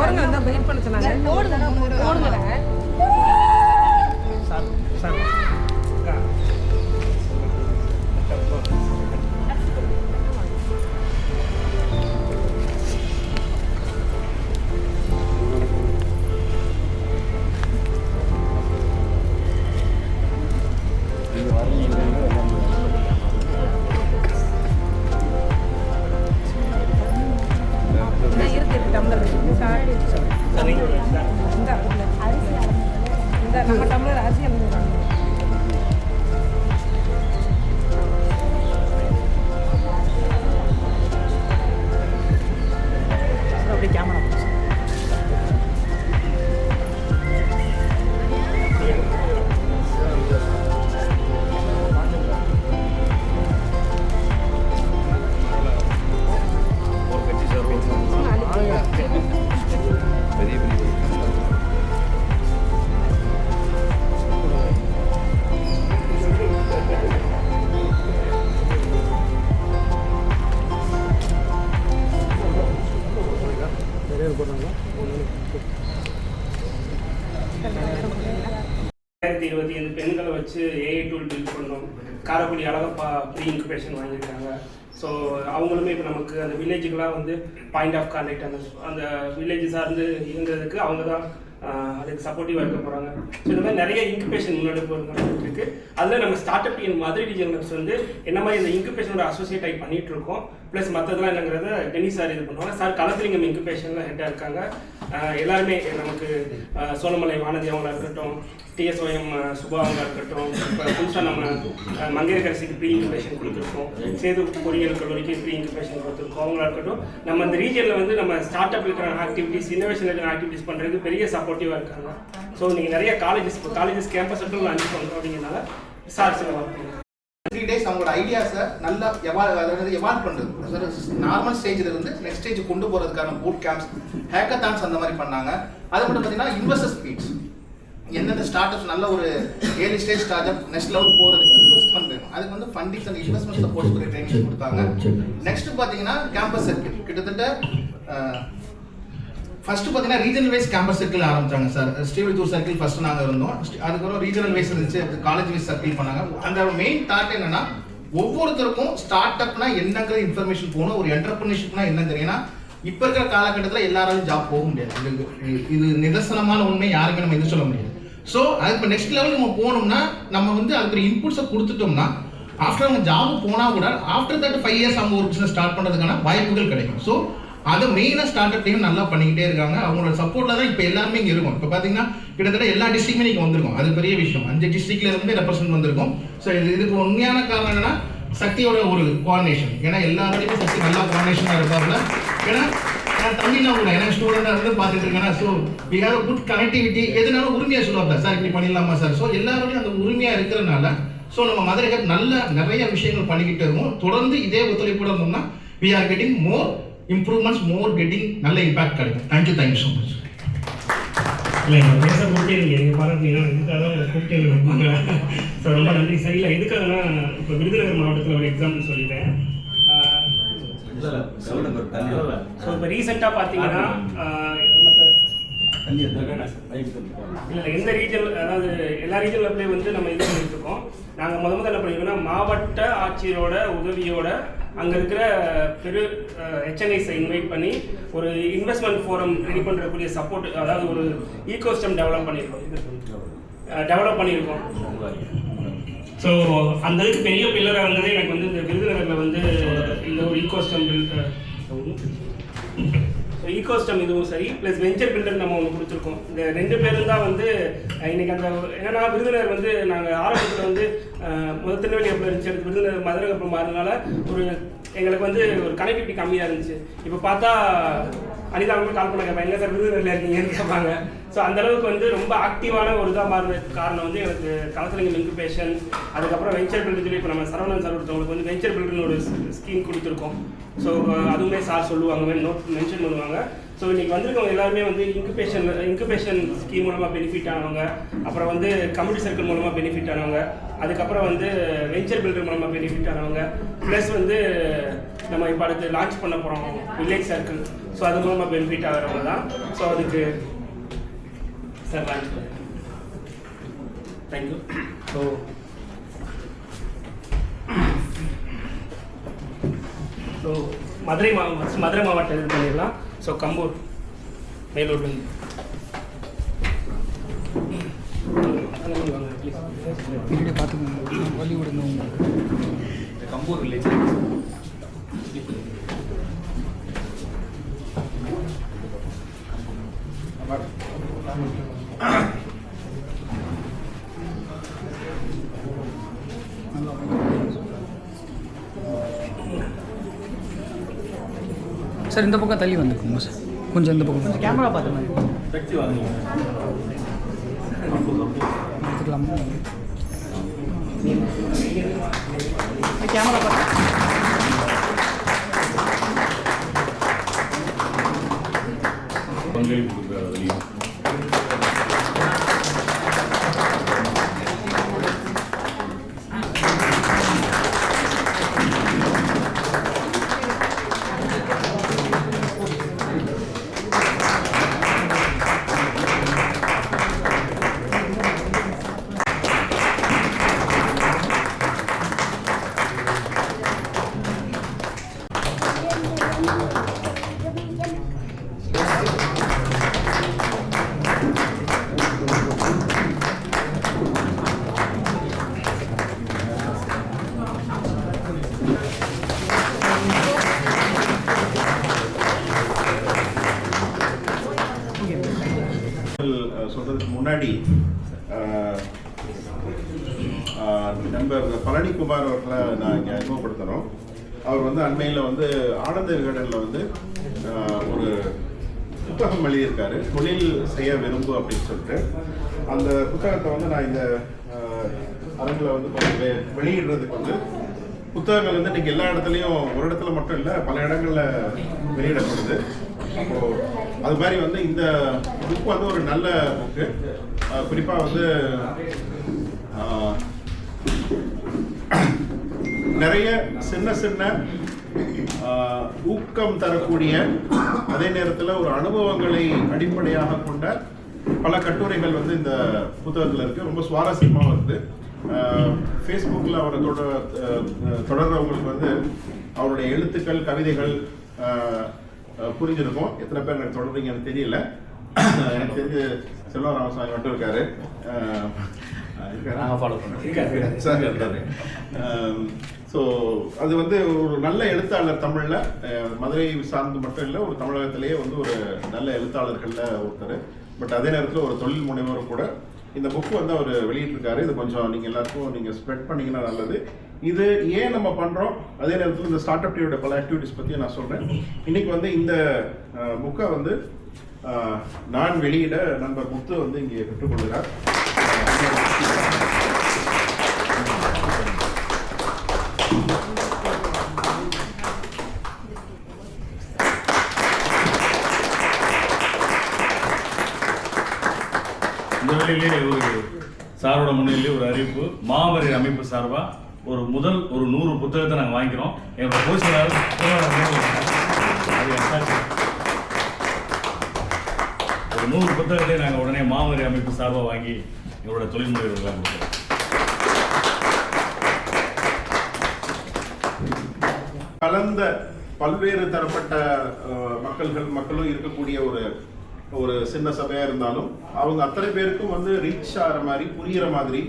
போடுங்க அந்த வெயிட் பண்ண சொன்னாங்க போடுங்க சார் சார் நம்ம டம்ளர் அரிசி அப்படி கேமரா பெண்களை வச்சு ஏஐ டூல் பில்ட் பண்ணோம். காரைக்குடி அழகப்பா ப்ரீ இன்குபேஷன் வாங்கியிருக்காங்க. ஸோ அவங்களுமே இப்போ நமக்கு அந்த வில்லேஜுக்கெலாம் வந்து பாயிண்ட் ஆஃப் கான்டாக்ட் அந்த வில்லேஜ் சார்ந்து இருந்ததுக்கு அவங்க தான் அதுக்கு சப்போர்ட்டிவாக இருக்க போகிறாங்க. ஸோ இந்த மாதிரி நிறைய இன்குபேஷன் முன்னெடுப்பு இருக்குது. அதில் நம்ம ஸ்டார்ட் அப் இன் மதுரை ரீஜன்ஸ் வந்து என்ன மாதிரி இந்த இன்குபேஷனோட அசோசியேட் ஆகி பண்ணிகிட்டு இருக்கோம். ப்ளஸ் மற்றதெல்லாம் என்னங்கிறத டென்னி சார் இது பண்ணுவாங்க. சார் கலத்திலிங்கம் இன்குபேஷனில் ஹெட்டாக இருக்காங்க. எல்லாருமே நமக்கு சோழமலை வானதி அவங்களா இருக்கட்டும், டிஎஸ்ஓஎம் சுபா அவங்களா இருக்கட்டும், இப்போ புதுசாக நம்ம மங்கையரசிக்கு ப்ரீ இன்குபேஷன் கொடுத்துருக்கோம், சேது பொறியியல் கல்லூரிக்கு ப்ரீ இன்குபேஷன் கொடுத்துருக்கோம். அவங்களா இருக்கட்டும், நம்ம இந்த ரீஜனில் வந்து நம்ம ஸ்டார்ட் அப் இருக்கிற ஆக்டிவிட்டிஸ், இன்னோவேஷன் இருக்கிற ஆக்டிவிட்டிஸ் பண்ணுறதுக்கு பெரிய சப்போர்ட்டிவாக இருக்காங்க. ஸோ நீங்கள் நிறைய காலேஜஸ் கேம்பஸ் சென்டரில் லான்ச் பண்ணுறோம் அப்படிங்கிறனால சார் சில 3 days அவங்களோட ஐடியாஸை நல்லா எவால்வ் பண்ணுறது, நார்மல் ஸ்டேஜில் இருந்து நெக்ஸ்ட் ஸ்டேஜ் கொண்டு போகிறதுக்கான பூட் கேம்ப்ஸ், ஹேக்கத்தான்ஸ் அந்த மாதிரி பண்ணாங்க. அது மட்டும் பார்த்தீங்கன்னா இன்வெஸ்டர்ஸ் மீட்ஸ், எந்தெந்த ஸ்டார்ட் அப்ஸ் நல்ல ஒரு early stage start up next level போகிறதுக்கு இன்வெஸ்ட்மெண்ட் வேணும், அதுக்கு வந்து ஃபண்டிங்ஸ் அண்ட் இன்வெஸ்ட்மெண்ட் சப்போர்ட்ஸ் பண்ணி ட்ரைனிங் கொடுத்தாங்க. நெக்ஸ்ட் பார்த்தீங்கன்னா கேம்பஸ் சர்க்கிள், கிட்டத்தட்ட ஃபர்ஸ்ட் பார்த்தீங்கன்னா ரீஜனல் வைஸ் கேம்பஸ் சர்க்கிள் ஆரம்பிச்சாங்க சார். ஸ்ரீவில்லிபுத்தூர் சர்க்கிள் ஃபர்ஸ்ட் நாங்கள் இருந்தோம். அதுக்கப்புறம் ரீஜனல் வைஸ் இருந்துச்சு, காலேஜ் வைஸ் சர்க்கிள் பண்ணாங்க. அந்த மெயின் தாட் என்னன்னா ஒவ்வொருத்தருக்கும் ஸ்டார்ட் அப்னா என்னங்கிற இன்ஃபர்மேஷன் போகணும், ஒரு என்டர்பிரினர்ஷிப்னா என்னன்னு தெரியும். ஏன்னா இப்போ இருக்கிற காலகட்டத்தில் எல்லாராலும் ஜாப் போக முடியாது, இது நிதர்சனமான உண்மை, யாருமே நம்ம எது சொல்ல முடியாது. ஸோ அது இப்போ நெக்ஸ்ட் லெவல் நம்ம போகணும்னா நம்ம வந்து அதுக்கு இன்புட்ஸை கொடுத்துட்டோம்னா ஆஃப்டர் அவங்க ஜாப் போனால் கூட ஆஃப்டர் தட் 5 years அவங்க ஒரு பிஸ்னஸ் ஸ்டார்ட் பண்ணுறதுக்கான வாய்ப்புகள் கிடைக்கும். ஸோ அதை மெயினாக ஸ்டார்ட் அப் டீம் நல்லா பண்ணிக்கிட்டே இருக்காங்க. அவங்களோட சப்போர்ட்ல தான் இப்போ எல்லாருமே இங்கே இருக்கும். இப்போ பார்த்தீங்கன்னா கிட்டத்தட்ட எல்லா டிஸ்ட்ரிக்ட்மே நீங்கள் வந்திருக்கும், அது பெரிய விஷயம். 5 டிஸ்ட்ரிக்ட்ல இருந்து ரெப்ரசென்ட் வந்திருக்கும். ஸோ இதுக்கு உண்மையான காரணம் என்னன்னா சக்தியோட ஒரு கோஆர்டினேஷன். ஏன்னா எல்லாருமே சக்தி நல்லா கோஆர்டினேஷனாக இருப்பாங்க. ஏன்னா தமிழ்னா கூட ஏன்னா ஸ்டூடெண்டாக இருந்து பார்த்துட்டு இருக்கேன்னா, so we have good connectivity. எதுனாலும் உரிமையாக சொல்லுவாங்க சார், இப்படி பண்ணிடலாமா சார். ஸோ எல்லாருமே அந்த உரிமையாக இருக்கிறதுனால ஸோ நம்ம மதுரை ஹப் நல்ல நிறைய விஷயங்கள் பண்ணிக்கிட்டு இருக்கோம். தொடர்ந்து இதே ஒத்துழைப்போட இருந்தோம்னா we are getting more improvements, more getting நல்ல இம்பாக்ட் கிடைக்கும். Thank you so much. இல்லை நான் பேச கூப்பிட்டே நீங்கள் பாருங்கன்னா இதுக்காக தான் கூப்பிட்டே ஸோ ரொம்ப நன்றி சார். இல்லை எதுக்காகனா இப்போ விருதுநகர் மாவட்டத்தில் ஒரு எக்ஸாம்பிள் சொல்லிட்டேன். ஸோ இப்போ ரீசெண்டாக பார்த்தீங்கன்னா இல்லை எந்த ரீஜன், அதாவது எல்லா ரீஜன்ல வந்து நம்ம இது பண்ணிட்டு இருக்கோம். நாங்கள் முதல்ல என்ன பண்ணிருக்கோம்னா மாவட்ட ஆட்சியரோட உதவியோட அங்கே இருக்கிற பெரு HNIs இன்வைட் பண்ணி ஒரு இன்வெஸ்ட்மெண்ட் ஃபோரம் ரெடி பண்ணுறக்கூடிய சப்போர்ட், அதாவது ஒரு ஈகோசிஸ்டம் டெவலப் பண்ணியிருக்கோம். ஸோ அந்த இதுக்கு பெரிய பில்லராக இருந்தது எனக்கு வந்து இந்த விருதுநகரில் வந்து இந்த ஒரு ஈகோசிஸ்டம் இதுவும் சரி, ப்ளஸ் வெஞ்சர் பில்டர் நம்ம ஒன்று கொடுத்துருக்கோம். இந்த 2 பேரும் தான் வந்து இன்னைக்கு அந்த என்னன்னா விருதுநகர் வந்து நாங்கள் ஆரம்பத்தில் வந்து முதல் திருநெல்வேலி அப்போ இருந்துச்சு, அடுத்து விருதுநகர் மதுரை அப்புறம் மாறினால ஒரு எங்களுக்கு வந்து ஒரு கனெக்டிவிட்டி கம்மியாக இருந்துச்சு. இப்போ பார்த்தா அனிதா அவங்களுக்கு கால் பண்ண கேட்பாங்க, எங்கே சார் விருதுநகரில் இருக்கீங்கன்னு கேட்பாங்க. ஸோ அந்தளவுக்கு வந்து ரொம்ப ஆக்டிவான ஒரு இதாக மாறினதுக்கு காரணம் வந்து எனக்கு கலத்திலிங்கம் இன்குபேஷன், அதுக்கப்புறம் வெஞ்சர் பில்டர் சொல்லி இப்போ நம்ம சரவணன் சார் ஒருத்தவங்களுக்கு வந்து வெஞ்சர் பில்டர்னு ஒரு ஸ்கீம் கொடுத்துருக்கோம். ஸோ அதுவுமே சார் சொல்லுவாங்க, மென்ஷன் பண்ணுவாங்க. ஸோ இன்றைக்கி வந்திருக்கவங்க எல்லாருமே வந்து இன்குபேஷன் ஸ்கீம் மூலமாக பெனிஃபிட் ஆனவங்க, அப்புறம் வந்து கம்யூனிட்டி சர்க்கிள் மூலமாக பெனிஃபிட் ஆனவங்க, அதுக்கப்புறம் வந்து வெஞ்சர் பில்டர் மூலமாக பெனிஃபிட் ஆனவங்க, ப்ளஸ் வந்து நம்ம இப்போ அடுத்து லான்ச் பண்ண போகிறோம் வில்லேஜ் சர்க்கிள். ஸோ அது மூலமாக பெனிஃபிட் ஆகிறவங்க தான். ஸோ அதுக்கு சார் லான்ச் பண்ணுறேன். தேங்க்யூ. ஸோ மதுரை மாவட்டம் இது பண்ணிடலாம். ஸோ கம்பூர் மேலூர்லேருந்து வீடியோ பார்த்துக்கோங்க, வழி விடுங்க. கம்பூர் வில்லேஜ் சார் இந்த பக்கம் தள்ளி வந்துக்குங்க சார், கொஞ்சம் இந்த பக்கம் கொஞ்சம் கேமரா பார்த்து மாதிரி எடுத்துக்கலாமா? கேமரா பார்த்து பங்களிப்பு கொடுக்குறாரு அதுலேயும். சொல்றதுக்கு முன்னாடி நண்பர் பழனிக்குமார் அவர்களை நான் இங்கே அறிமுகப்படுத்தணும். அவர் வந்து அண்மையில் வந்து ஆனந்த விகடனில் வந்து ஒரு புத்தகம் எழுதியிருக்காரு, தொழில் செய்ய விரும்பு அப்படின்னு சொல்லிட்டு. அந்த புத்தகத்தை வந்து நான் இந்த அரங்கில் வந்து கொஞ்சம் வெளியிடுறதுக்கு வந்து புத்தகங்கள் வந்து இன்றைக்கி எல்லா இடத்துலையும், ஒரு இடத்துல மட்டும் இல்லை, பல இடங்களில் வெளியிடப்படுது. அப்போது அது மாதிரி வந்து இந்த புக் வந்து ஒரு நல்ல புக்கு. குறிப்பாக வந்து நிறைய சின்ன சின்ன ஊக்கம் தரக்கூடிய, அதே நேரத்தில் ஒரு அனுபவங்களை அடிப்படையாக கொண்ட பல கட்டுரைகள் வந்து இந்த புத்தகத்தில் இருக்குது. ரொம்ப சுவாரஸ்யமாக வருது. ஃபேஸ்புக்கில் அவரை தொடர்றவங்களுக்கு வந்து அவருடைய எழுத்துக்கள், கவிதைகள் புரிஞ்சிருக்கும். எத்தனை பேர் எனக்கு தொடர்றீங்கன்னு தெரியல. எனக்கு தெரிஞ்சு செல்வ ராமசாமி மட்டும் இருக்காரு. ஸோ அது வந்து ஒரு நல்ல எழுத்தாளர், தமிழில் மதுரை சார்ந்து மட்டும் இல்லை, ஒரு தமிழகத்திலேயே வந்து ஒரு நல்ல எழுத்தாளர்களில் ஒருத்தர். பட் அதே நேரத்தில் ஒரு தொழில் முனைவரும் கூட. இந்த புக்கு வந்து அவர் வெளியிட்டிருக்காரு. இது கொஞ்சம் நீங்கள் எல்லாருக்கும் நீங்கள் ஸ்ப்ரெட் பண்ணிங்கன்னா நல்லது. இது ஏன் நம்ம பண்ணுறோம், அதே நேரத்தில் இந்த ஸ்டார்ட் அப் டீயோட பல ஆக்டிவிட்டிஸ் பற்றி நான் சொல்கிறேன். இன்றைக்கி வந்து இந்த புக்கை வந்து நான் வெளியிட நண்பர் முத்து வந்து இங்கே பெற்றுக்கொள்கிறார். இந்த வேளையிலே ஒரு சாரோட முன்னிலையிலே ஒரு அறிவிப்பு. மாமரி அமைப்பு சார்பாக ஒரு 100 புத்தகத்தை நாங்கள் வாங்கிக்கிறோம். எங்களோட போஷனார் ஒரு 100 புத்தகத்தை நாங்கள் உடனே மாமரி அமைப்பு சார்பாக வாங்கி எங்களோட தொழில் முனைவர்களாக கொடுக்குறோம். கலந்த பல்வேறு தரப்பட்ட மக்களும் இருக்கக்கூடிய ஒரு சின்ன சபையா இருந்தாலும் அவங்க அத்தனை பேருக்கும் வந்து ரீச் ஆகிற மாதிரி, புரிகிற மாதிரி,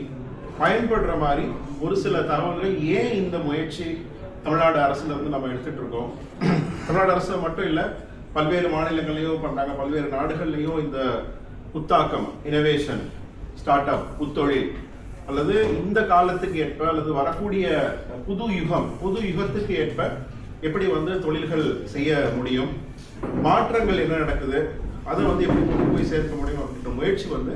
பயன்படுற மாதிரி ஒரு சில தகவல்கள். ஏன் இந்த முயற்சி தமிழ்நாடு அரசுல இருந்து நம்ம எடுத்துட்டு இருக்கோம்? தமிழ்நாடு அரசு மட்டும் இல்லை, பல்வேறு மாநிலங்களையும் பண்றாங்க, பல்வேறு நாடுகள்லையும் இந்த புத்தாக்கம், இனோவேஷன், ஸ்டார்ட் அப், புத்தொழில், அல்லது இந்த காலத்துக்கு ஏற்ப அல்லது வரக்கூடிய புது யுகத்துக்கு ஏற்ப எப்படி வந்து தொழில்கள் செய்ய முடியும், மாற்றங்கள் என்ன நடக்குது, அதை வந்து எப்படி கொண்டு போய் சேர்க்க முடியும் அப்படின்ற முயற்சி வந்து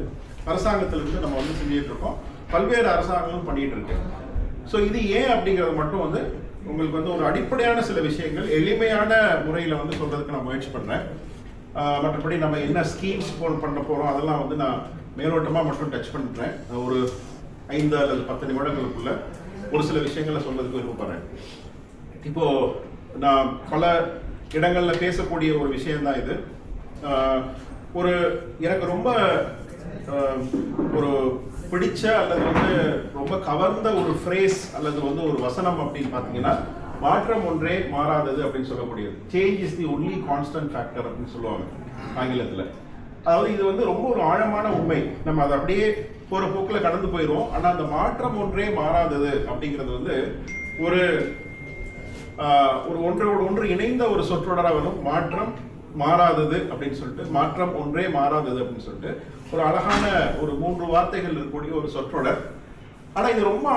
அரசாங்கத்திலிருந்து நம்ம வந்து செஞ்சுட்டு இருக்கோம். பல்வேறு அரசாங்கங்களும் பண்ணிட்டு இருக்கு. ஸோ இது ஏன் அப்படிங்கிறது மட்டும் வந்து உங்களுக்கு வந்து ஒரு அடிப்படையான சில விஷயங்கள் எளிமையான முறையில் வந்து சொல்றதுக்கு நான் முயற்சி பண்றேன். மற்றபடி நம்ம என்ன ஸ்கீம்ஸ் பண்ண போறோம் அதெல்லாம் வந்து நான் மேலோட்டமாக மட்டும் டச் பண்ணுறேன். ஒரு 5 அல்லது 10 நிமிடங்களுக்குள்ள ஒரு சில விஷயங்களை சொல்றதுக்கு விருப்பப்படுறேன். இப்போ நான் பல இடங்கள்ல பேசக்கூடிய ஒரு விஷயம்தான் இது. ஒரு எனக்கு ரொம்ப ஒரு பிடிச்ச அல்லது வந்து ரொம்ப கவர்ந்த ஒரு ஃப்ரேஸ் அல்லது வந்து ஒரு வசனம் அப்படின்னு பார்த்தீங்கன்னா, மாற்றம் ஒன்றே மாறாதது அப்படின்னு சொல்லக்கூடியது. Change is the only constant factor அப்படின்னு சொல்லுவாங்க ஆங்கிலத்தில். அதாவது இது வந்து ரொம்ப ஒரு ஆழமான உண்மை. நம்ம அதை அப்படியே போற போக்கில் கடந்து போயிடுவோம். ஆனால் அந்த மாற்றம் ஒன்றே மாறாதது அப்படிங்கிறது வந்து ஒரு ஒன்றோடு ஒன்று இணைந்த ஒரு சொற்றொடராக வரும். மாற்றம் மாறாதது அப்படின்னு சொல்லிட்டு, மாற்றம் ஒன்றே மாறாதது அப்படின்னு சொல்லிட்டு ஒரு அழகான ஒரு 3 வார்த்தைகள் இருக்கக்கூடிய ஒரு சொற்றொடர். ஆனா இது ரொம்ப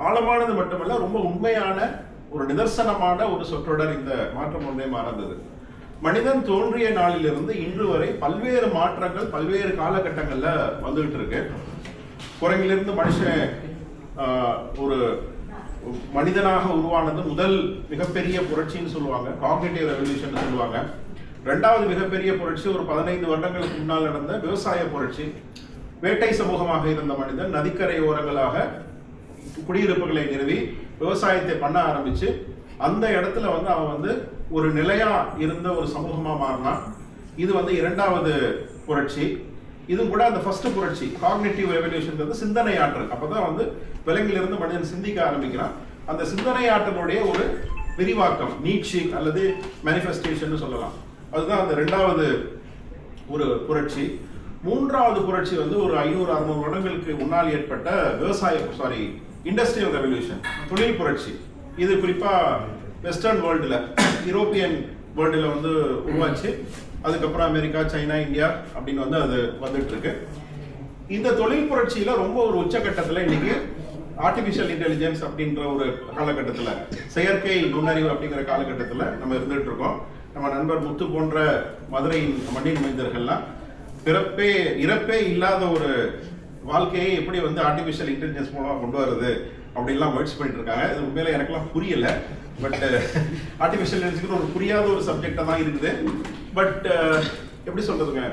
ஆழமானது மட்டுமல்ல, ரொம்ப உண்மையான ஒரு நிதர்சனமான ஒரு சொற்றொடர் இந்த மாற்றம் ஒன்றே மாறாதது. மனிதன் தோன்றிய நாளிலிருந்து இன்று வரை பல்வேறு மாற்றங்கள் பல்வேறு காலகட்டங்கள்ல வந்துகிட்டு இருக்கு. குரங்கிலிருந்து மனுஷன் ஒரு மனிதனாக உருவானது முதல் மிகப்பெரிய புரட்சின்னு சொல்லுவாங்க, காக்னிட்டிவ் ரெவல்யூஷன் சொல்லுவாங்க. 2வது மிகப்பெரிய புரட்சி ஒரு 15 வருடங்களுக்கு முன்னால் நடந்த விவசாய புரட்சி. வேட்டை சமூகமாக இருந்த மனிதன் நதிக்கரை ஓரங்களாக குடியிருப்புகளை நிறுவி விவசாயத்தை பண்ண ஆரம்பிச்சு அந்த இடத்துல வந்து அவன் வந்து ஒரு நிலையா இருந்த ஒரு சமூகமா மாறினான். இது வந்து 2வது புரட்சி. இது கூட அந்த ஃபர்ஸ்ட் புரட்சி காக்னிட்டிவ் ரெவல்யூஷன், சிந்தனை ஆற்றல். அப்பதான் வந்து விலங்கிலிருந்து மனிதன் சிந்திக்க ஆரம்பிக்கிறான். அந்த சிந்தனை ஆற்றலுடைய ஒரு விரிவாக்கம், நீட்சி அல்லது மேனிஃபெஸ்டேஷன் சொல்லலாம். அதுதான் அந்த 2வது ஒரு புரட்சி. 3வது புரட்சி வந்து ஒரு 500-600 வருடங்களுக்கு முன்னால் ஏற்பட்ட இண்டஸ்ட்ரியல் ரெவல்யூஷன், தொழில் புரட்சி. இது குறிப்பா வெஸ்டர்ன் வேர்ல்டுல, யூரோப்பியன் வேர்ல்டுல வந்து உருவாச்சு. அதுக்கப்புறம் அமெரிக்கா, சைனா, இந்தியா அப்படின்னு வந்து அது வந்துட்டு இருக்கு. இந்த தொழில் புரட்சியில ரொம்ப ஒரு உச்சகட்டத்துல இன்னைக்கு ஆர்டிபிஷியல் இன்டெலிஜென்ஸ் அப்படின்ற ஒரு காலகட்டத்துல, செயற்கை நுண்ணறிவு அப்படிங்கிற காலகட்டத்துல நம்ம இருந்துட்டு இருக்கோம். நம்ம நண்பர் முத்து போன்ற மதுரையின் மண்ணின் மனிதர்கள்லாம் இறப்பே இல்லாத ஒரு வாழ்க்கையை எப்படி வந்து ஆர்டிபிஷியல் இன்டெலிஜென்ஸ் மூலமா கொண்டு வருது அப்படின்லாம் முயற்சி பண்ணிட்டு இருக்காங்க. இது உண்மையில எனக்கெல்லாம் புரியல. பட் ஆர்டிபிஷியல் இன்டெலிஜென்ஸ் ஒரு புரியாத ஒரு சப்ஜெக்டா தான் இருக்குது. பட் எப்படி சொல்றதுங்க,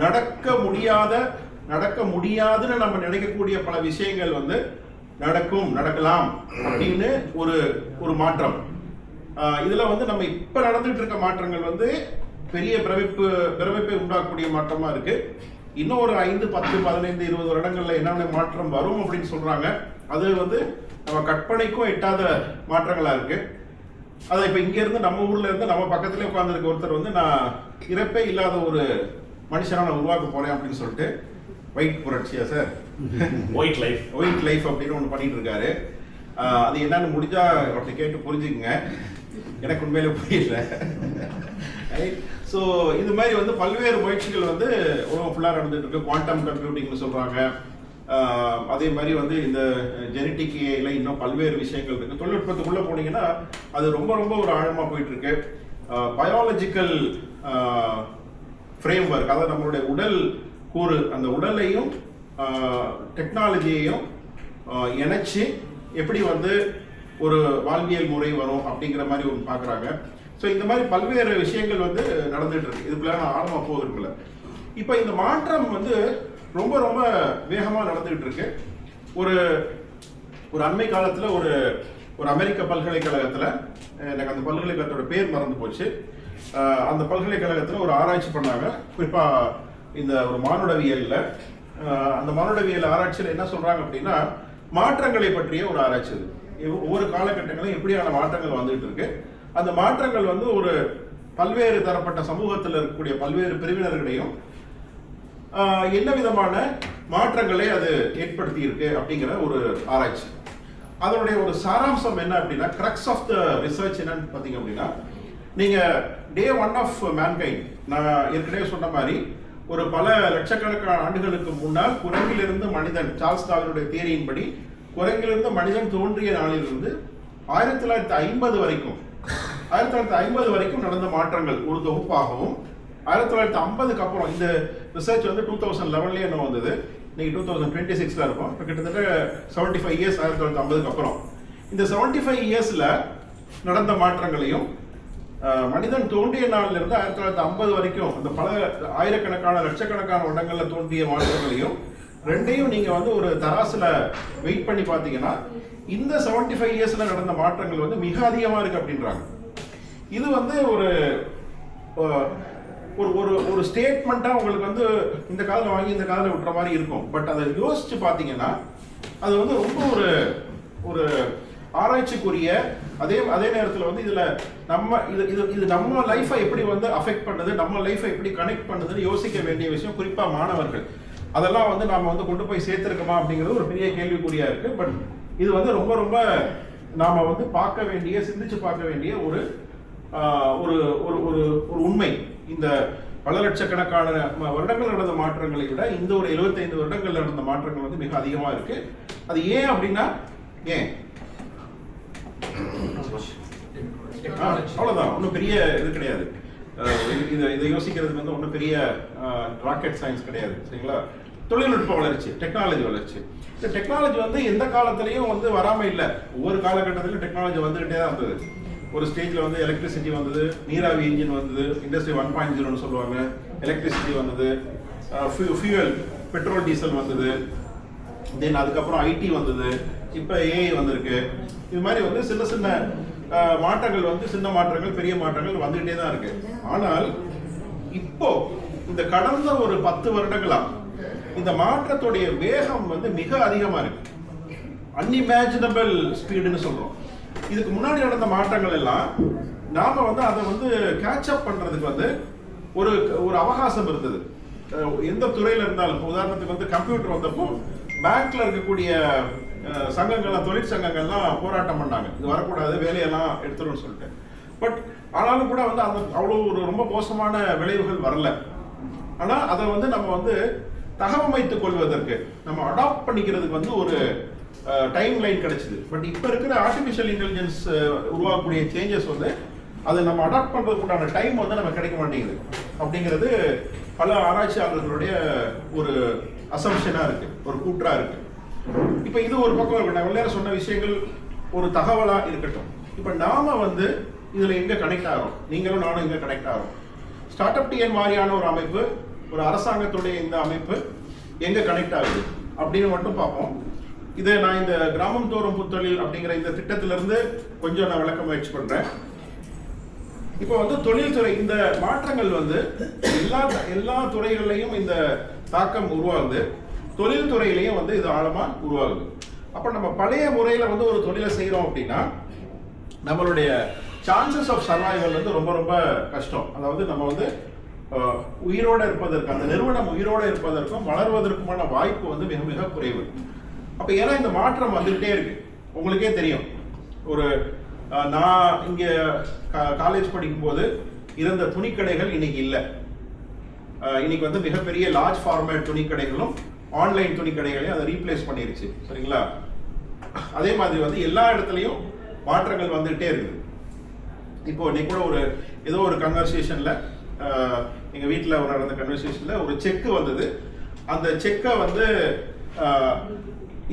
நடக்க முடியாதுன்னு நம்ம நினைக்கக்கூடிய பல விஷயங்கள் வந்து நடக்கலாம் அப்படின்னு ஒரு மாற்றம். இதுல வந்து நம்ம இப்ப நடந்துட்டு இருக்க மாற்றங்கள் வந்து பெரிய பிரமிப்பை உண்டாக்கக்கூடிய மாற்றமா இருக்கு. இன்னும் ஒரு 5, 10, 15, 20 வருடங்கள்ல என்னென்ன மாற்றம் வரும் அப்படின்னு சொல்றாங்க. அது வந்து நம்ம கற்பனைக்கும் எட்டாத மாற்றங்களா இருக்கு. அதை இப்ப இங்க இருந்து நம்ம ஊர்ல இருந்து நம்ம பக்கத்துல உட்கார்ந்துருக்க ஒருத்தர் வந்து நான் இறப்பே இல்லாத ஒரு மனுஷனா நான் உருவாக்க போறேன் அப்படின்னு சொல்லிட்டு, ஒயிட் புரட்சியா சார், ஒயிட் லைஃப் அப்படின்னு ஒண்ணு பண்ணிட்டு இருக்காரு. அது என்னன்னு முடிஞ்சா அவர்கிட்ட கேட்டு புரிஞ்சுக்குங்க. எனக்கு உண்மையில புரியல. ஸோ இது மாதிரி வந்து பல்வேறு முயற்சிகள் வந்து உலகம் ஃபுல்லாக நடந்துட்டு இருக்கு. குவாண்டம் கம்ப்யூட்டிங்னு சொல்றாங்க. அதே மாதிரி வந்து இந்த ஜெனட்டிக் ஏஐல இன்னும் பல்வேறு விஷயங்கள் இருக்கு. தொழில்நுட்பத்துக்குள்ள போனீங்கன்னா அது ரொம்ப ஒரு ஆழமா போயிட்டு இருக்கு. பயாலஜிக்கல் ஃப்ரேம் ஒர்க், அதாவது நம்மளுடைய உடல் கூறு, அந்த உடலையும் டெக்னாலஜியையும் இணைச்சு எப்படி வந்து ஒரு வாழ்வியல் முறை வரும் அப்படிங்கிற மாதிரி ஒன்று பார்க்குறாங்க. ஸோ இந்த மாதிரி பல்வேறு விஷயங்கள் வந்து நடந்துட்டு இருக்கு. இதுக்குள்ள நான் ஆழமா போகிறதுக்குள்ள இப்போ இந்த மாற்றம் வந்து ரொம்ப வேகமாக நடந்துகிட்டு இருக்கு. ஒரு அண்மை காலத்தில் ஒரு அமெரிக்க பல்கலைக்கழகத்தில், எனக்கு அந்த பல்கலைக்கழகத்தோட பேர் மறந்து போச்சு, அந்த பல்கலைக்கழகத்தில் ஒரு ஆராய்ச்சி பண்ணாங்க. குறிப்பாக இந்த ஒரு மானுடவியலில், அந்த மானுடவியல் ஆராய்ச்சியில் என்ன சொல்றாங்க அப்படின்னா, மாற்றங்களை பற்றிய ஒரு ஆராய்ச்சி. அது ஒவ்வொரு காலகட்டங்களும் எப்படியான மாற்றங்கள் வந்துட்டு இருக்கு, அந்த மாற்றங்கள் வந்து ஒரு பல்வேறு தரப்பட்ட சமூகத்தில் இருக்கக்கூடிய பல்வேறு பிரிவினர்களையும் என்ன விதமான மாற்றங்களை அது ஏற்படுத்தி இருக்கு அப்படிங்கிற ஒரு ஆராய்ச்சி. அதனுடைய ஒரு சாராம்சம் என்ன அப்படின்னா, கிரக்ஸ் ஆஃப் த ரிசர்ச் என்னன்னு பார்த்தீங்க அப்படின்னா, நீங்க டே 1 ஆஃப் மேன்கைண்ட், நான் ஏற்கனவே சொன்ன மாதிரி ஒரு பல லட்சக்கணக்கான ஆண்டுகளுக்கு முன்னால் குரங்கிலிருந்து மனிதன், சார்ல்ஸ் டார்வினுடைய தியரியின் படி குரங்கிலிருந்து மனிதன் தோன்றிய நாளிலிருந்து 1950 வரைக்கும் நடந்த மாற்றங்கள் ஒரு தொகுப்பாகவும், 1950க்கு அப்புறம், இந்த ரிசர்ச் வந்து 2011 என்ன வந்தது, இன்னைக்கு 2026 இருக்கும். இப்போ கிட்டத்தட்ட 75 இயர்ஸ் 1950க்கு அப்புறம். இந்த 75 இயர்ஸ்ல நடந்த மாற்றங்களையும், மனிதன் தோன்றிய நாளில் இருந்து 1950 வரைக்கும் அந்த பல ஆயிரக்கணக்கான லட்சக்கணக்கான வருடங்கள்ல தோன்றிய மாற்றங்களையும் ரெண்டையும் நீங்க வந்து ஒரு தராசுல வெயிட் பண்ணி பார்த்தீங்கன்னா, இந்த 75 இயர்ஸ்ல நடந்த மாற்றங்கள் வந்து மிக அதிகமா இருக்கு அப்படின்றாங்க. இது வந்து ஒரு ஒரு ஒரு ஸ்டேட்மெண்ட்டாக உங்களுக்கு வந்து இந்த காதில் வாங்கி இந்த காதில் விட்டுற மாதிரி இருக்கும். பட் அதை யோசிச்சு பார்த்தீங்கன்னா அது வந்து ரொம்ப ஒரு ஆராய்ச்சிக்குரிய, அதே நேரத்தில் வந்து இதில் நம்ம இது நம்ம லைஃப்பை எப்படி வந்து அஃபெக்ட் பண்ணுது, நம்ம லைஃப்பை எப்படி கனெக்ட் பண்ணுதுன்னு யோசிக்க வேண்டிய விஷயம். குறிப்பாக மாணவர்கள் அதெல்லாம் வந்து நாம் வந்து கொண்டு போய் சேர்த்துருக்கோமா அப்படிங்கிறது ஒரு பெரிய கேள்விக்குறியாக இருக்குது. பட் இது வந்து ரொம்ப ரொம்ப நாம் வந்து பார்க்க வேண்டிய, சிந்திச்சு பார்க்க வேண்டிய ஒரு ஒரு ஒரு ஒரு உண்மை. இந்த பல லட்சக்கணக்கான வருடங்கள் நடந்த மாற்றங்களை விட இந்த ஒரு 75 வருடங்கள் நடந்த மாற்றங்கள் வந்து மிக அதிகமாக இருக்கு. அது ஏன் அப்படின்னா அவ்வளவுதான், ஒன்றும் பெரிய இது கிடையாது. இதை யோசிக்கிறதுக்கு வந்து ஒன்றும் பெரிய ராக்கெட் சயின்ஸ் கிடையாது, சரிங்களா? தொழில்நுட்ப வளர்ச்சி, டெக்னாலஜி வளர்ச்சி. இந்த டெக்னாலஜி வந்து எந்த காலத்திலையும் வந்து வராமல் இல்லை. ஒவ்வொரு காலகட்டத்திலும் டெக்னாலஜி வந்துகிட்டே தான் இருந்தது. ஒரு ஸ்டேஜில் வந்து எலக்ட்ரிசிட்டி வந்தது, நீராவி இன்ஜின் வந்தது, இண்டஸ்ட்ரி 1.0ன்னு சொல்லுவாங்க, எலக்ட்ரிசிட்டி வந்தது, ஃபியூவல் பெட்ரோல் டீசல் வந்தது, தென் அதுக்கப்புறம் ஐடி வந்தது, இப்போ ஏஐ வந்திருக்கு. இது மாதிரி வந்து சின்ன சின்ன மாற்றங்கள் வந்து, சின்ன மாற்றங்கள் பெரிய மாற்றங்கள் வந்துகிட்டே தான் இருக்கு. ஆனால் இப்போ இந்த கடந்த ஒரு 10 வருடங்களா இந்த மாற்றத்துடைய வேகம் வந்து மிக அதிகமா இருக்கு. அன்இமேஜினபிள் ஸ்பீடுன்னு சொல்றோம். இதுக்கு முன்னாடி நடந்த மாற்றங்கள் எல்லாம் நாம வந்து அதை வந்து கேட்சப் பண்றதுக்கு வந்து ஒரு ஒரு அவகாசம் இருந்தது. எந்த துறையில இருந்தாலும், உதாரணத்துக்கு வந்து கம்ப்யூட்டர் வந்தப்போ பேங்க்ல இருக்கக்கூடிய சங்கங்கள்லாம், தொழிற்சங்கங்கள்லாம் போராட்டம் பண்ணாங்க, இது வரக்கூடாது, வேலையெல்லாம் எடுத்துருன்னு சொல்லிட்டு. பட் ஆனாலும் கூட வந்து அந்த அவ்வளோ ஒரு ரொம்ப மோசமான விளைவுகள் வரல. ஆனா அதை வந்து நம்ம வந்து தகவமைத்துக் கொள்வதற்கு, நம்ம அடாப்ட் பண்ணிக்கிறதுக்கு வந்து ஒரு டைம் லைன் கிடைச்சிது. பட் இப்போ இருக்கிற ஆர்டிஃபிஷியல் இன்டெலிஜென்ஸ் உருவாக்கக்கூடிய சேஞ்சஸ் வந்து அதை நம்ம அடாப்ட் பண்ணுறதுக்கு உண்டான டைம் வந்து நம்ம கிடைக்க மாட்டேங்குது அப்படிங்கிறது பல ஆராய்ச்சியாளர்களுடைய ஒரு அசம்ஷனாக இருக்கு, ஒரு கூற்றா இருக்கு. இப்போ இது ஒரு பக்கம் இருக்கு. நான் வெளியே சொன்ன விஷயங்கள் ஒரு தகவலா இருக்கட்டும். இப்போ நாம வந்து இதுல எங்க கனெக்ட் ஆகிறோம், நீங்களும் நானும் எங்க கனெக்ட் ஆகிறோம்? ஸ்டார்ட் அப் டிஎன் மாதிரியான ஒரு அமைப்பு, ஒரு அரசாங்கத்துடைய இந்த அமைப்பு எங்க கனெக்ட் ஆகுது அப்படின்னு மட்டும் பார்ப்போம். இதை நான் இந்த கிராமம் தோறும் புத்தொழில் அப்படிங்கிற இந்த திட்டத்திலிருந்து கொஞ்சம் நான் விளக்க முயற்சி பண்றேன். இப்போ வந்து தொழில்துறை, இந்த மாற்றங்கள் வந்து எல்லா துறைகள்லையும் இந்த தாக்கம் உருவாகுது. தொழில்துறையிலையும் வந்து இது ஆழமா உருவாகுது. அப்ப நம்ம பழைய முறையில வந்து ஒரு தொழிலை செய்யறோம் அப்படின்னா நம்மளுடைய சான்சஸ் ஆஃப் சர்வைவல் வந்து ரொம்ப ரொம்ப கஷ்டம். அதாவது நம்ம வந்து உயிரோட இருப்பதற்கு, அந்த நிறுவனம் உயிரோட இருப்பதற்கும் வளர்வதற்குமான வாய்ப்பு வந்து மிக மிக குறைவு. அப்ப ஏன்னா இந்த மாற்றம் வந்துகிட்டே இருக்கு. உங்களுக்கே தெரியும், ஒரு நான் இங்க காலேஜ் படிக்கும் போது இருந்த துணிக்கடைகள் இன்னைக்கு இல்லை. இன்னைக்கு வந்து மிகப்பெரிய லார்ஜ் ஃபார்மேட் துணிக்கடைகளும் ஆன்லைன் துணிக்கடைகளையும் அதை ரீப்ளேஸ் பண்ணிருச்சு, சரிங்களா? அதே மாதிரி வந்து எல்லா இடத்துலையும் மாற்றங்கள் வந்துகிட்டே இருக்குது. இப்போ இன்னைக்கு கூட ஏதோ ஒரு கன்வர்சேஷன்ல, எங்க வீட்டில் ஒரு நடந்த கன்வர்சேஷன்ல ஒரு செக் வந்தது. அந்த செக்கை வந்து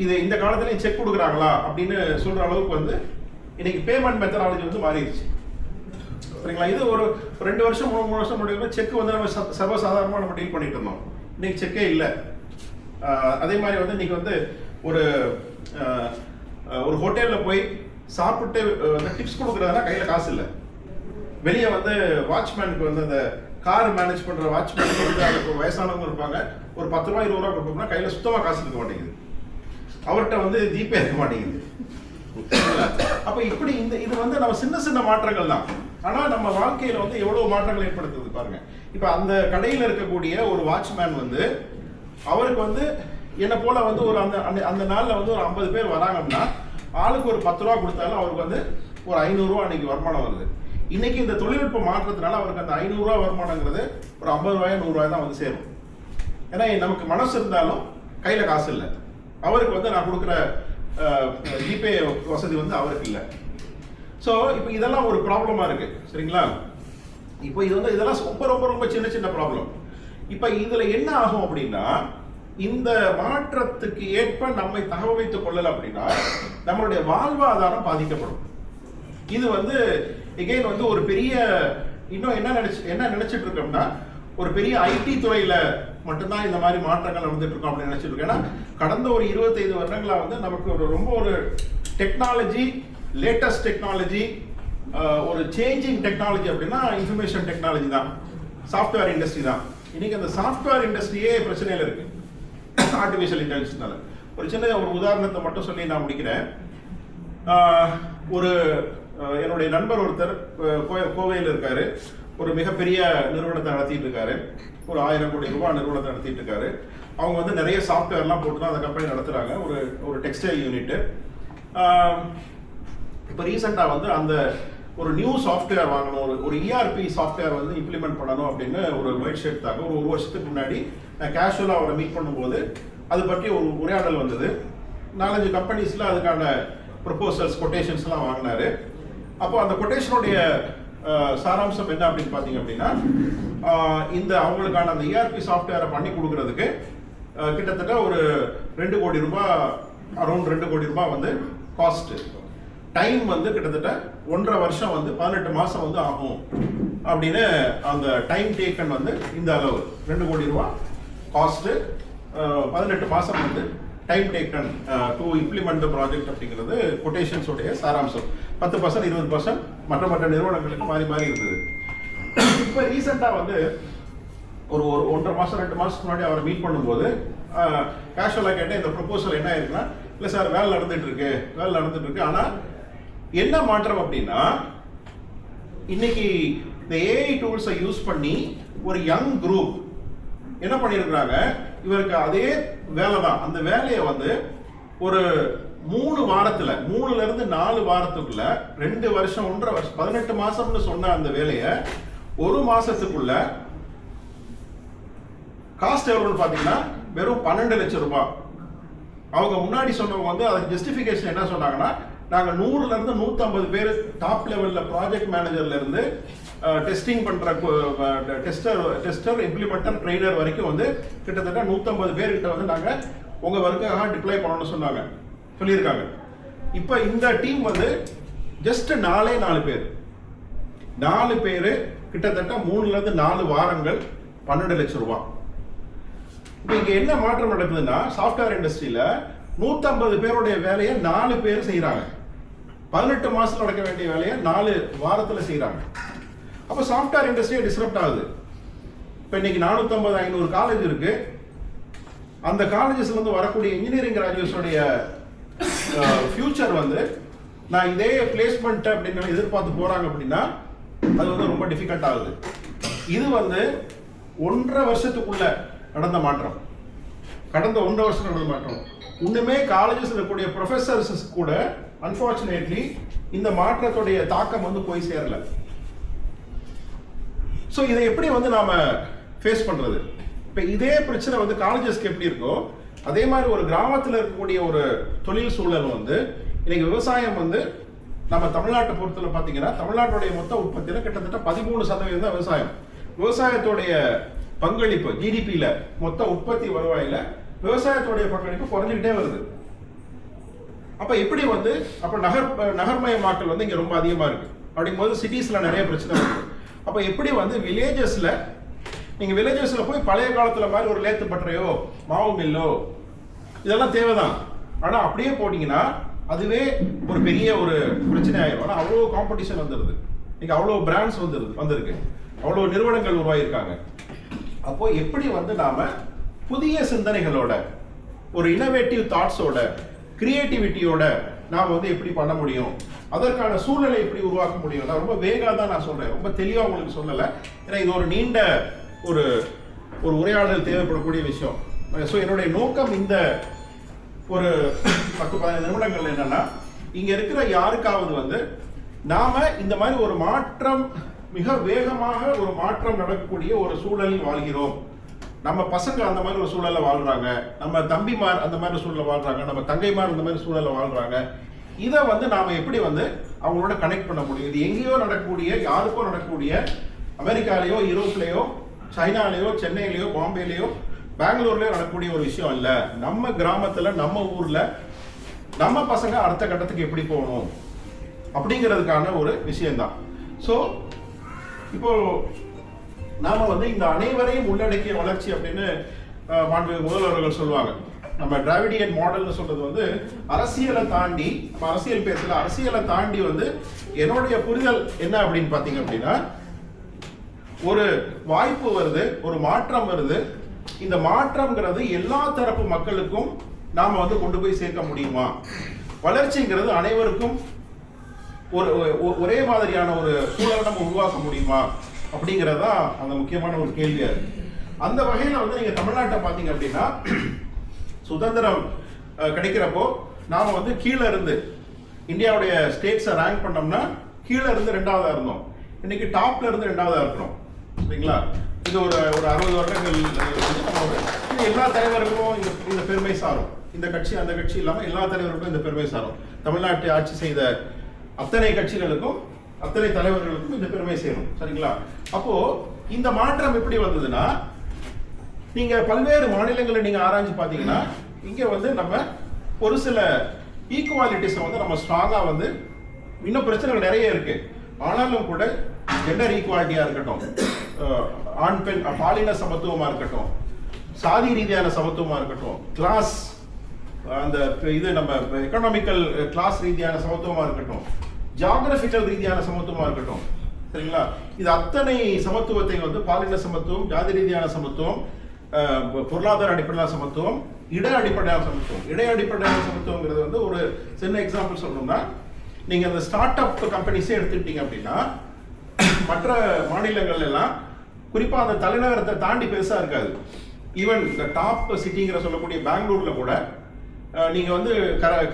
இது இந்த காலத்துலயும் செக் கொடுக்குறாங்களா அப்படின்னு சொல்ற அளவுக்கு வந்து இன்னைக்கு பேமெண்ட் மெத்தடாலஜி வந்து மாறிடுச்சு, சரிங்களா? இது ஒரு 2 வருஷம் 3 வருஷம் முன்னாடி செக் வந்து நம்ம சர்வசாதாரணமாக நம்ம டீல் பண்ணிட்டு இருந்தோம். இன்னைக்கு செக்கே இல்லை. அதே மாதிரி வந்து இன்னைக்கு வந்து ஒரு ஹோட்டல்ல போய் சாப்பிட்டு டிப்ஸ் கொடுக்குறதுனா கையில காசு இல்லை. வெளியே வந்து வாட்ச்மேனுக்கு வந்து அந்த கார் மேனேஜ் பண்ற வாட்ச்மேனுக்கு வந்து அதுக்கு வயசானவங்க இருப்பாங்க, ஒரு 10 ரூபாய் 20 ரூபாய் கொடுத்தோம்னா கையில சுத்தமா காசு இருக்க மாட்டேங்குது, அவர்கிட்ட வந்து ஜிபே இருக்க மாட்டேங்குது. அப்ப இப்படி இது வந்து நம்ம சின்ன சின்ன மாற்றங்கள் தான். ஆனா நம்ம வாழ்க்கையில வந்து எவ்வளவு மாற்றங்கள் ஏற்படுத்துது பாருங்க. இப்ப அந்த கடையில இருக்கக்கூடிய ஒரு வாட்ச்மேன் வந்து அவருக்கு வந்து என்ன போல வந்து ஒரு அந்த நாள்ல வந்து ஒரு 50 பேர் வராங்கன்னா ஆளுக்கு ஒரு 10 ரூபா கொடுத்தாலும் அவருக்கு வந்து ஒரு 500 ரூபா அன்னைக்கு வருமானம் வருது. இன்னைக்கு இந்த தொழில்நுட்ப மாற்றத்தினால அவருக்கு அந்த 500 ரூபா வருமானங்கிறது ஒரு 50 ரூபாய் 100 ரூபாய் தான் வந்து சேரும். ஏன்னா நமக்கு மனசு இருந்தாலும் கையில காசு இல்லை. அவருக்கு வந்து நான் கொடுக்குற ஜிபே வசதி வந்து அவருக்கு இல்லை. ஸோ இப்போ இதெல்லாம் ஒரு ப்ராப்ளமா இருக்கு, சரிங்களா? இப்போ இது வந்து இதெல்லாம் ரொம்ப ரொம்ப ரொம்ப சின்ன சின்ன ப்ராப்ளம். இப்போ இதுல என்ன ஆகும் அப்படின்னா, இந்த மாற்றத்துக்கு ஏற்ப நம்மை தகவமைத்துக் கொள்ளல அப்படின்னா நம்மளுடைய வாழ்வாதாரம் பாதிக்கப்படும். இது வந்து எகைன் வந்து ஒரு பெரிய இன்னும் என்ன நினைச்சிட்டு இருக்கோம்னா, ஒரு பெரிய ஐடி துறையில மட்டும்தான் இந்த மாதிரி மாற்றங்கள் நடந்துட்டு இருக்கோம் அப்படின்னு நினைச்சிட்டு இருக்கோம். ஏன்னா கடந்த ஒரு 25 வருடங்களா வந்து நமக்கு ரொம்ப ஒரு டெக்னாலஜி, லேட்டஸ்ட் டெக்னாலஜி, ஒரு சேஞ்சிங் டெக்னாலஜி அப்படின்னா இன்ஃபர்மேஷன் டெக்னாலஜி தான், சாஃப்ட்வேர் இண்டஸ்ட்ரி தான். இன்னைக்கு அந்த சாஃப்ட்வேர் இண்டஸ்ட்ரியே பிரச்சனையில் இருக்கு ஆர்டிஃபிஷியல் இன்டெலிஜென்ஸ்னால. ஒரு சின்ன ஒரு உதாரணத்தை மட்டும் சொல்லி நான் முடிக்கிறேன். என்னுடைய நண்பர் ஒருத்தர் கோவையில் இருக்காரு, ஒரு மிகப்பெரிய நிறுவனத்தை நடத்திட்டு இருக்காரு, ஒரு 1000 கோடி ரூபாய் நிறுவனத்தை நடத்திட்டு இருக்காரு. அவங்க வந்து நிறைய சாஃப்ட்வேர்லாம் போட்டு தான் அந்த கம்பெனி நடத்துறாங்க, ஒரு டெக்ஸ்டைல் யூனிட். இப்போ ரீசெண்டாக வந்து அந்த ஒரு நியூ சாஃப்ட்வேர் வாங்கணும், ஒரு ERP சாஃப்ட்வேர் வந்து இம்ப்ளிமெண்ட் பண்ணணும் அப்படின்னு ஒரு முயற்சி எடுத்தாங்க. ஒரு வருஷத்துக்கு முன்னாடி நான் கேஷுவலாக அவரை மீட் பண்ணும்போது அது பற்றி ஒரு உரையாடல் வந்தது. 4-5 கம்பெனிஸில் அதுக்கான ப்ரொபோசல்ஸ் கொட்டேஷன்ஸ்லாம் வாங்கினாரு. அப்போ அந்த கொட்டேஷனுடைய சாராம்சம் என்ன அப்படின்னு பார்த்தீங்க அப்படின்னா, இந்த அவங்களுக்கான அந்த ERP சாஃப்ட்வேரை பண்ணி கொடுக்கறதுக்கு கிட்டத்தட்ட ஒரு 2 கோடி ரூபாய், அரௌண்ட் 2 கோடி ரூபாய் வந்து காஸ்ட். டைம் வந்து கிட்டத்தட்ட 1.5 வருஷம் வந்து 18 மாதம் வந்து ஆகும் அப்படின்னு அந்த டைம் டேக்கன் வந்து இந்த அளவு 2 கோடி ரூபாய் காஸ்ட்டு, 18 மாதம் வந்து time taken to implement the project அப்படிங்கிறது கொட்டேஷன்ஸோடைய சாராம்சம். 10%, 20% மற்ற நிறுவனங்களுக்கு மாறி மாறி இருந்தது. இப்போ ரீசெண்டாக வந்து ஒரு 1.5 மாதம் 2 மாதத்துக்கு முன்னாடி அவரை மீட் பண்ணும்போது கேஷுவலாக கேட்டேன், இந்த ப்ரொபோசல் என்ன இருக்குன்னா, இல்லை சார் வேலை நடந்துட்டு இருக்கு. ஆனால் என்ன மாற்றம் அப்படின்னா, இன்னைக்கு இந்த AI டூல்ஸை யூஸ் பண்ணி ஒரு யங் குரூப் என்ன பண்ணியிருக்கிறாங்க, இவருக்கு அதே வேலை தான், அந்த வேலையை வந்து ஒரு 3 வாரத்தில் 3லேருந்து 4 வாரத்துக்குள்ள 2 வருஷம் 1.5 வருஷம் 18 மாசம்னு சொன்ன அந்த வேலையை 1 மாசத்துக்குள்ள காஸ்ட் எவ்வளோன்னு பார்த்தீங்கன்னா வெறும் 12 லட்சம் ரூபாய். அவங்க முன்னாடி சொன்னவங்க வந்து அதுக்கு ஜஸ்டிஃபிகேஷன் என்ன சொன்னாங்கன்னா, நாங்கள் 100லேருந்து 150 பேர் டாப் லெவலில் ப்ராஜெக்ட் மேனேஜர்லேருந்து டெஸ்டிங் பண்ணுற டெஸ்டர் இம்ப்ளிமெண்டர் ட்ரெயினர் வரைக்கும் வந்து கிட்டத்தட்ட 150 பேர்கிட்ட வந்து நாங்கள் உங்கள் ஒர்க்காக டிப்ளாய் பண்ணணும்னு சொல்லியிருக்காங்க. இப்போ இந்த டீம் வந்து ஜஸ்ட் 4 பேர் கிட்டத்தட்ட 3லேருந்து 4 வாரங்கள் 12 லட்சம் ரூபாய். இப்போ இங்கே என்ன மாற்றம் நடக்குதுன்னா, சாஃப்ட்வேர் இண்டஸ்ட்ரியில் 150 பேருடைய வேலையை 4 பேர் செய்கிறாங்க. 18 மாதம் நடக்க வேண்டிய வேலையை 4 வாரத்தில் செய்கிறாங்க. அப்போ சாஃப்ட்வேர் இண்டஸ்ட்ரியே டிஸ்ரப்ட் ஆகுது. இப்போ இன்னைக்கு 450-500 காலேஜ் இருக்கு. அந்த காலேஜஸ்ல இருந்து வரக்கூடிய இன்ஜினியரிங் கிராஜுவேட்ஸோடைய ஃபியூச்சர் வந்து நான் இதே பிளேஸ்மெண்ட் அப்படின்னு எதிர்பார்த்து போறாங்க அப்படின்னா அது வந்து ரொம்ப டிஃபிகல்ட் ஆகுது. இது வந்து 1.5 வருஷத்துக்குள்ள நடந்த மாற்றம், கடந்த 1.5 வருஷம் நடந்த மாற்றம். இன்னுமே காலேஜஸ் இருக்கக்கூடிய ப்ரொஃபஸர்ஸ் கூட அன்பார்ச்சுனேட்லி இந்த மாற்றத்துடைய தாக்கம் வந்து போய் சேரல. ஸோ இதை எப்படி வந்து நாம ஃபேஸ் பண்றது? இப்போ இதே பிரச்சனை வந்து காலேஜஸ்க்கு எப்படி இருக்கோ அதே மாதிரி ஒரு கிராமத்தில் இருக்கக்கூடிய ஒரு தொழில் சூழல் வந்து இன்னைக்கு விவசாயம் வந்து நம்ம தமிழ்நாட்டை பொறுத்தவரை பார்த்தீங்கன்னா தமிழ்நாட்டுடைய மொத்த உற்பத்தியில் கிட்டத்தட்ட 13% தான் விவசாயம். விவசாயத்துடைய பங்களிப்பு ஜிடிபியில் மொத்த உற்பத்தி வருவாயில் விவசாயத்துடைய பங்களிப்பு குறைஞ்சிக்கிட்டே வருது. அப்போ எப்படி வந்து அப்போ நகர்மயமாக்கல் வந்து இங்கே ரொம்ப அதிகமாக இருக்கு. அப்படிங்கும்போது சிட்டிஸில் நிறைய பிரச்சனை இருக்கு. அப்போ எப்படி வந்து வில்லேஜஸில் நீங்கள் வில்லேஜஸில் போய் பழைய காலத்தில் மாதிரி ஒரு லேத்து பட்டறையோ மாவு மில்லோ இதெல்லாம் தேவைதான். ஆனால் அப்படியே போட்டிங்கன்னா அதுவே ஒரு பெரிய ஒரு பிரச்சனை ஆயிடும். ஆனால் அவ்வளோ காம்படிஷன் வந்துடுது, இன்னைக்கு அவ்வளோ பிராண்ட்ஸ் வந்திருக்கு, அவ்வளோ நிறுவனங்கள் உருவாகியிருக்காங்க. அப்போ எப்படி வந்து நாம புதிய சிந்தனைகளோட ஒரு இனோவேட்டிவ் தாட்ஸோட கிரியேட்டிவிட்டியோட நாம் வந்து எப்படி பண்ண முடியும், அதற்கான சூழ்நிலை எப்படி உருவாக்க முடியும். நான் ரொம்ப வேகமாக தான் நான் சொல்றேன், ரொம்ப தெளிவாக உங்களுக்கு சொல்லலை. ஏன்னா இது ஒரு நீண்ட ஒரு உரையாடல் தேவைப்படக்கூடிய விஷயம். ஸோ என்னுடைய நோக்கம் இந்த ஒரு 10-15 நிமிடங்கள் என்னன்னா, இங்க இருக்கிற யாருக்காவது வந்து நாம இந்த மாதிரி ஒரு மாற்றம், மிக வேகமாக ஒரு மாற்றம் நடக்கக்கூடிய ஒரு சூழலில் வாழ்கிறோம். நம்ம பசங்க அந்த மாதிரி ஒரு சூழல்ல வாழ்றாங்க, நம்ம தம்பிமார் அந்த மாதிரி சூழல்ல வாழ்றாங்க, நம்ம தங்கைமார் அந்த மாதிரி சூழல்ல வாழ்றாங்க. இதை வந்து நாம எப்படி வந்து அவங்களோட கனெக்ட் பண்ண முடியும்? இது எங்கேயோ நடக்கக்கூடிய, யாருக்கோ நடக்கக்கூடிய, அமெரிக்காலேயோ யூரோப்லேயோ சைனாலேயோ சென்னையிலேயோ பாம்பேலேயோ பெங்களூர்லேயோ நடக்கக்கூடிய ஒரு விஷயம் இல்லை. நம்ம கிராமத்துல நம்ம ஊர்ல நம்ம பசங்க அடுத்த கட்டத்துக்கு எப்படி போகணும் அப்படிங்கிறதுக்கான ஒரு விஷயம்தான். ஸோ இப்போ நாம வந்து இந்த அனைவரையும் உள்ளடக்கிய வளர்ச்சி அப்படின்னு மாண்புமிகு முதல்வர்கள் சொல்லுவாங்க. நம்ம டிராவிடியன் மாடல்னு சொல்றது வந்து அரசியலை தாண்டி, நம்ம அரசியல் பேசல, அரசியலை தாண்டி வந்து என்னுடைய புரிதல் என்ன அப்படின்னு பாத்தீங்க அப்படின்னா, ஒரு வாய்ப்பு வருது, ஒரு மாற்றம் வருது. இந்த மாற்றம்ங்கிறது எல்லா தரப்பு மக்களுக்கும் நாம வந்து கொண்டு போய் சேர்க்க முடியுமா? வளர்ச்சிங்கிறது அனைவருக்கும் ஒரே மாதிரியான ஒரு சூழலை நம்ம உருவாக்க முடியுமா அப்படிங்கிறதா அந்த முக்கியமான ஒரு கேள்வியா இருக்கு. அந்த வகையில வந்து நீங்க தமிழ்நாட்டை பாத்தீங்க அப்படின்னா, சுதந்திரம் கிடைக்கிறப்போ நாம வந்து கீழே இருந்து இந்தியாவுடைய ஸ்டேட்ஸை ரேங்க் பண்ணோம்னா கீழே இருந்து 2ஆவதா இருந்தோம். இன்னைக்கு டாப்ல இருந்து 2ஆவதா இருக்கிறோம். சரிங்களா? இது ஒரு 60 வருடங்கள் இது எல்லா தலைவர்களுக்கும் இந்த பெருமை சாரும். இந்த கட்சி அந்த கட்சி இல்லாம எல்லா தலைவர்களுக்கும் இந்த பெருமை சாரும். தமிழ்நாட்டை ஆட்சி செய்த அத்தனை கட்சிகளுக்கும் அத்தனை தலைவர்களுக்கும் இந்த பெருமை சேரும். சரிங்களா? அப்போ இந்த மாற்றம் எப்படி வந்ததுன்னா, நீங்க பல்வேறு மாநிலங்களை நீங்க ஆராய்ச்சி பாத்தீங்கன்னா, இங்க வந்து நம்ம ஒரு சில ஈக்குவாலிட்டிஸை வந்து நம்ம ஸ்ட்ராங்கா வந்து, இன்னும் பிரச்சனைகள் நிறைய இருக்கு, ஆனாலும் கூட ஜெண்டர் ஈக்குவாலிட்டியா இருக்கட்டும், ஆண் பெண் பாலின சமத்துவமா இருக்கட்டும், சாதி ரீதியான சமத்துவமா இருக்கட்டும், கிளாஸ் அந்த இது நம்ம எக்கனாமிக்கல் கிளாஸ் ரீதியான சமத்துவமா இருக்கட்டும், ஜியாகிரபிக்கல் ரீதியான சமத்துவமா இருக்கட்டும். சரிங்களா? இது அத்தனை சமத்துவத்தை வந்து பாலின சமத்துவம், ஜாதி ரீதியான சமத்துவம், பொருளாதார அடிப்படையிலான சமத்துவம், இட அடிப்படையான சமத்துவம். இட அடிப்படையான சமத்துவங்கிறது வந்து ஒரு சின்ன எக்ஸாம்பிள் சொல்லணும்னா, நீங்க அந்த ஸ்டார்ட் அப் கம்பெனிஸே எடுத்துக்கிட்டீங்க அப்படின்னா, மற்ற மாநிலங்கள் எல்லாம் குறிப்பா அந்த தலைநகரத்தை தாண்டி பெருசா இருக்காது. ஈவன் இந்த டாப் சிட்டிங்கிற சொல்லக்கூடிய பெங்களூர்ல கூட நீங்க வந்து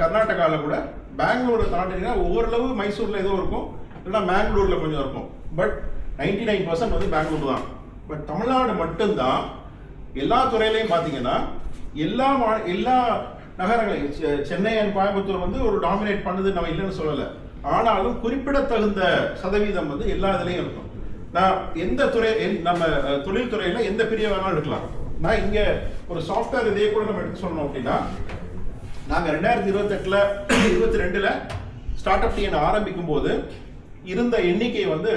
கர்நாடகாவில் கூட பெங்களூரை தாண்டினா ஓரளவு மைசூர்ல ஏதோ இருக்கும், இல்லைன்னா மேங்களூர்ல கொஞ்சம் இருக்கும். பட் 99% வந்து பெங்களூர் தான். பட் தமிழ்நாடு மட்டும்தான் எல்லா துறையிலையும் பார்த்தீங்கன்னா எல்லா நகரங்களையும், சென்னை அண்ட் கோயம்புத்தூர் வந்து ஒரு டாமினேட் பண்ணுது, நம்ம இல்லைன்னு சொல்லலை. ஆனாலும் குறிப்பிடத்தகுந்த சதவீதம் வந்து எல்லா இதுலையும் இருக்கும். நான் எந்த துறை, நம்ம தொழில் துறையில எந்த பிரிவு வேணாலும் எடுக்கலாம். நான் இங்க ஒரு சாஃப்ட்வேர் இதே கூட நம்ம எடுத்து சொல்லணும் அப்படின்னா, நாங்க 2028 22 ஸ்டார்ட் அப் டிஎன் ஆரம்பிக்கும் போது இருந்த எண்ணிக்கை வந்து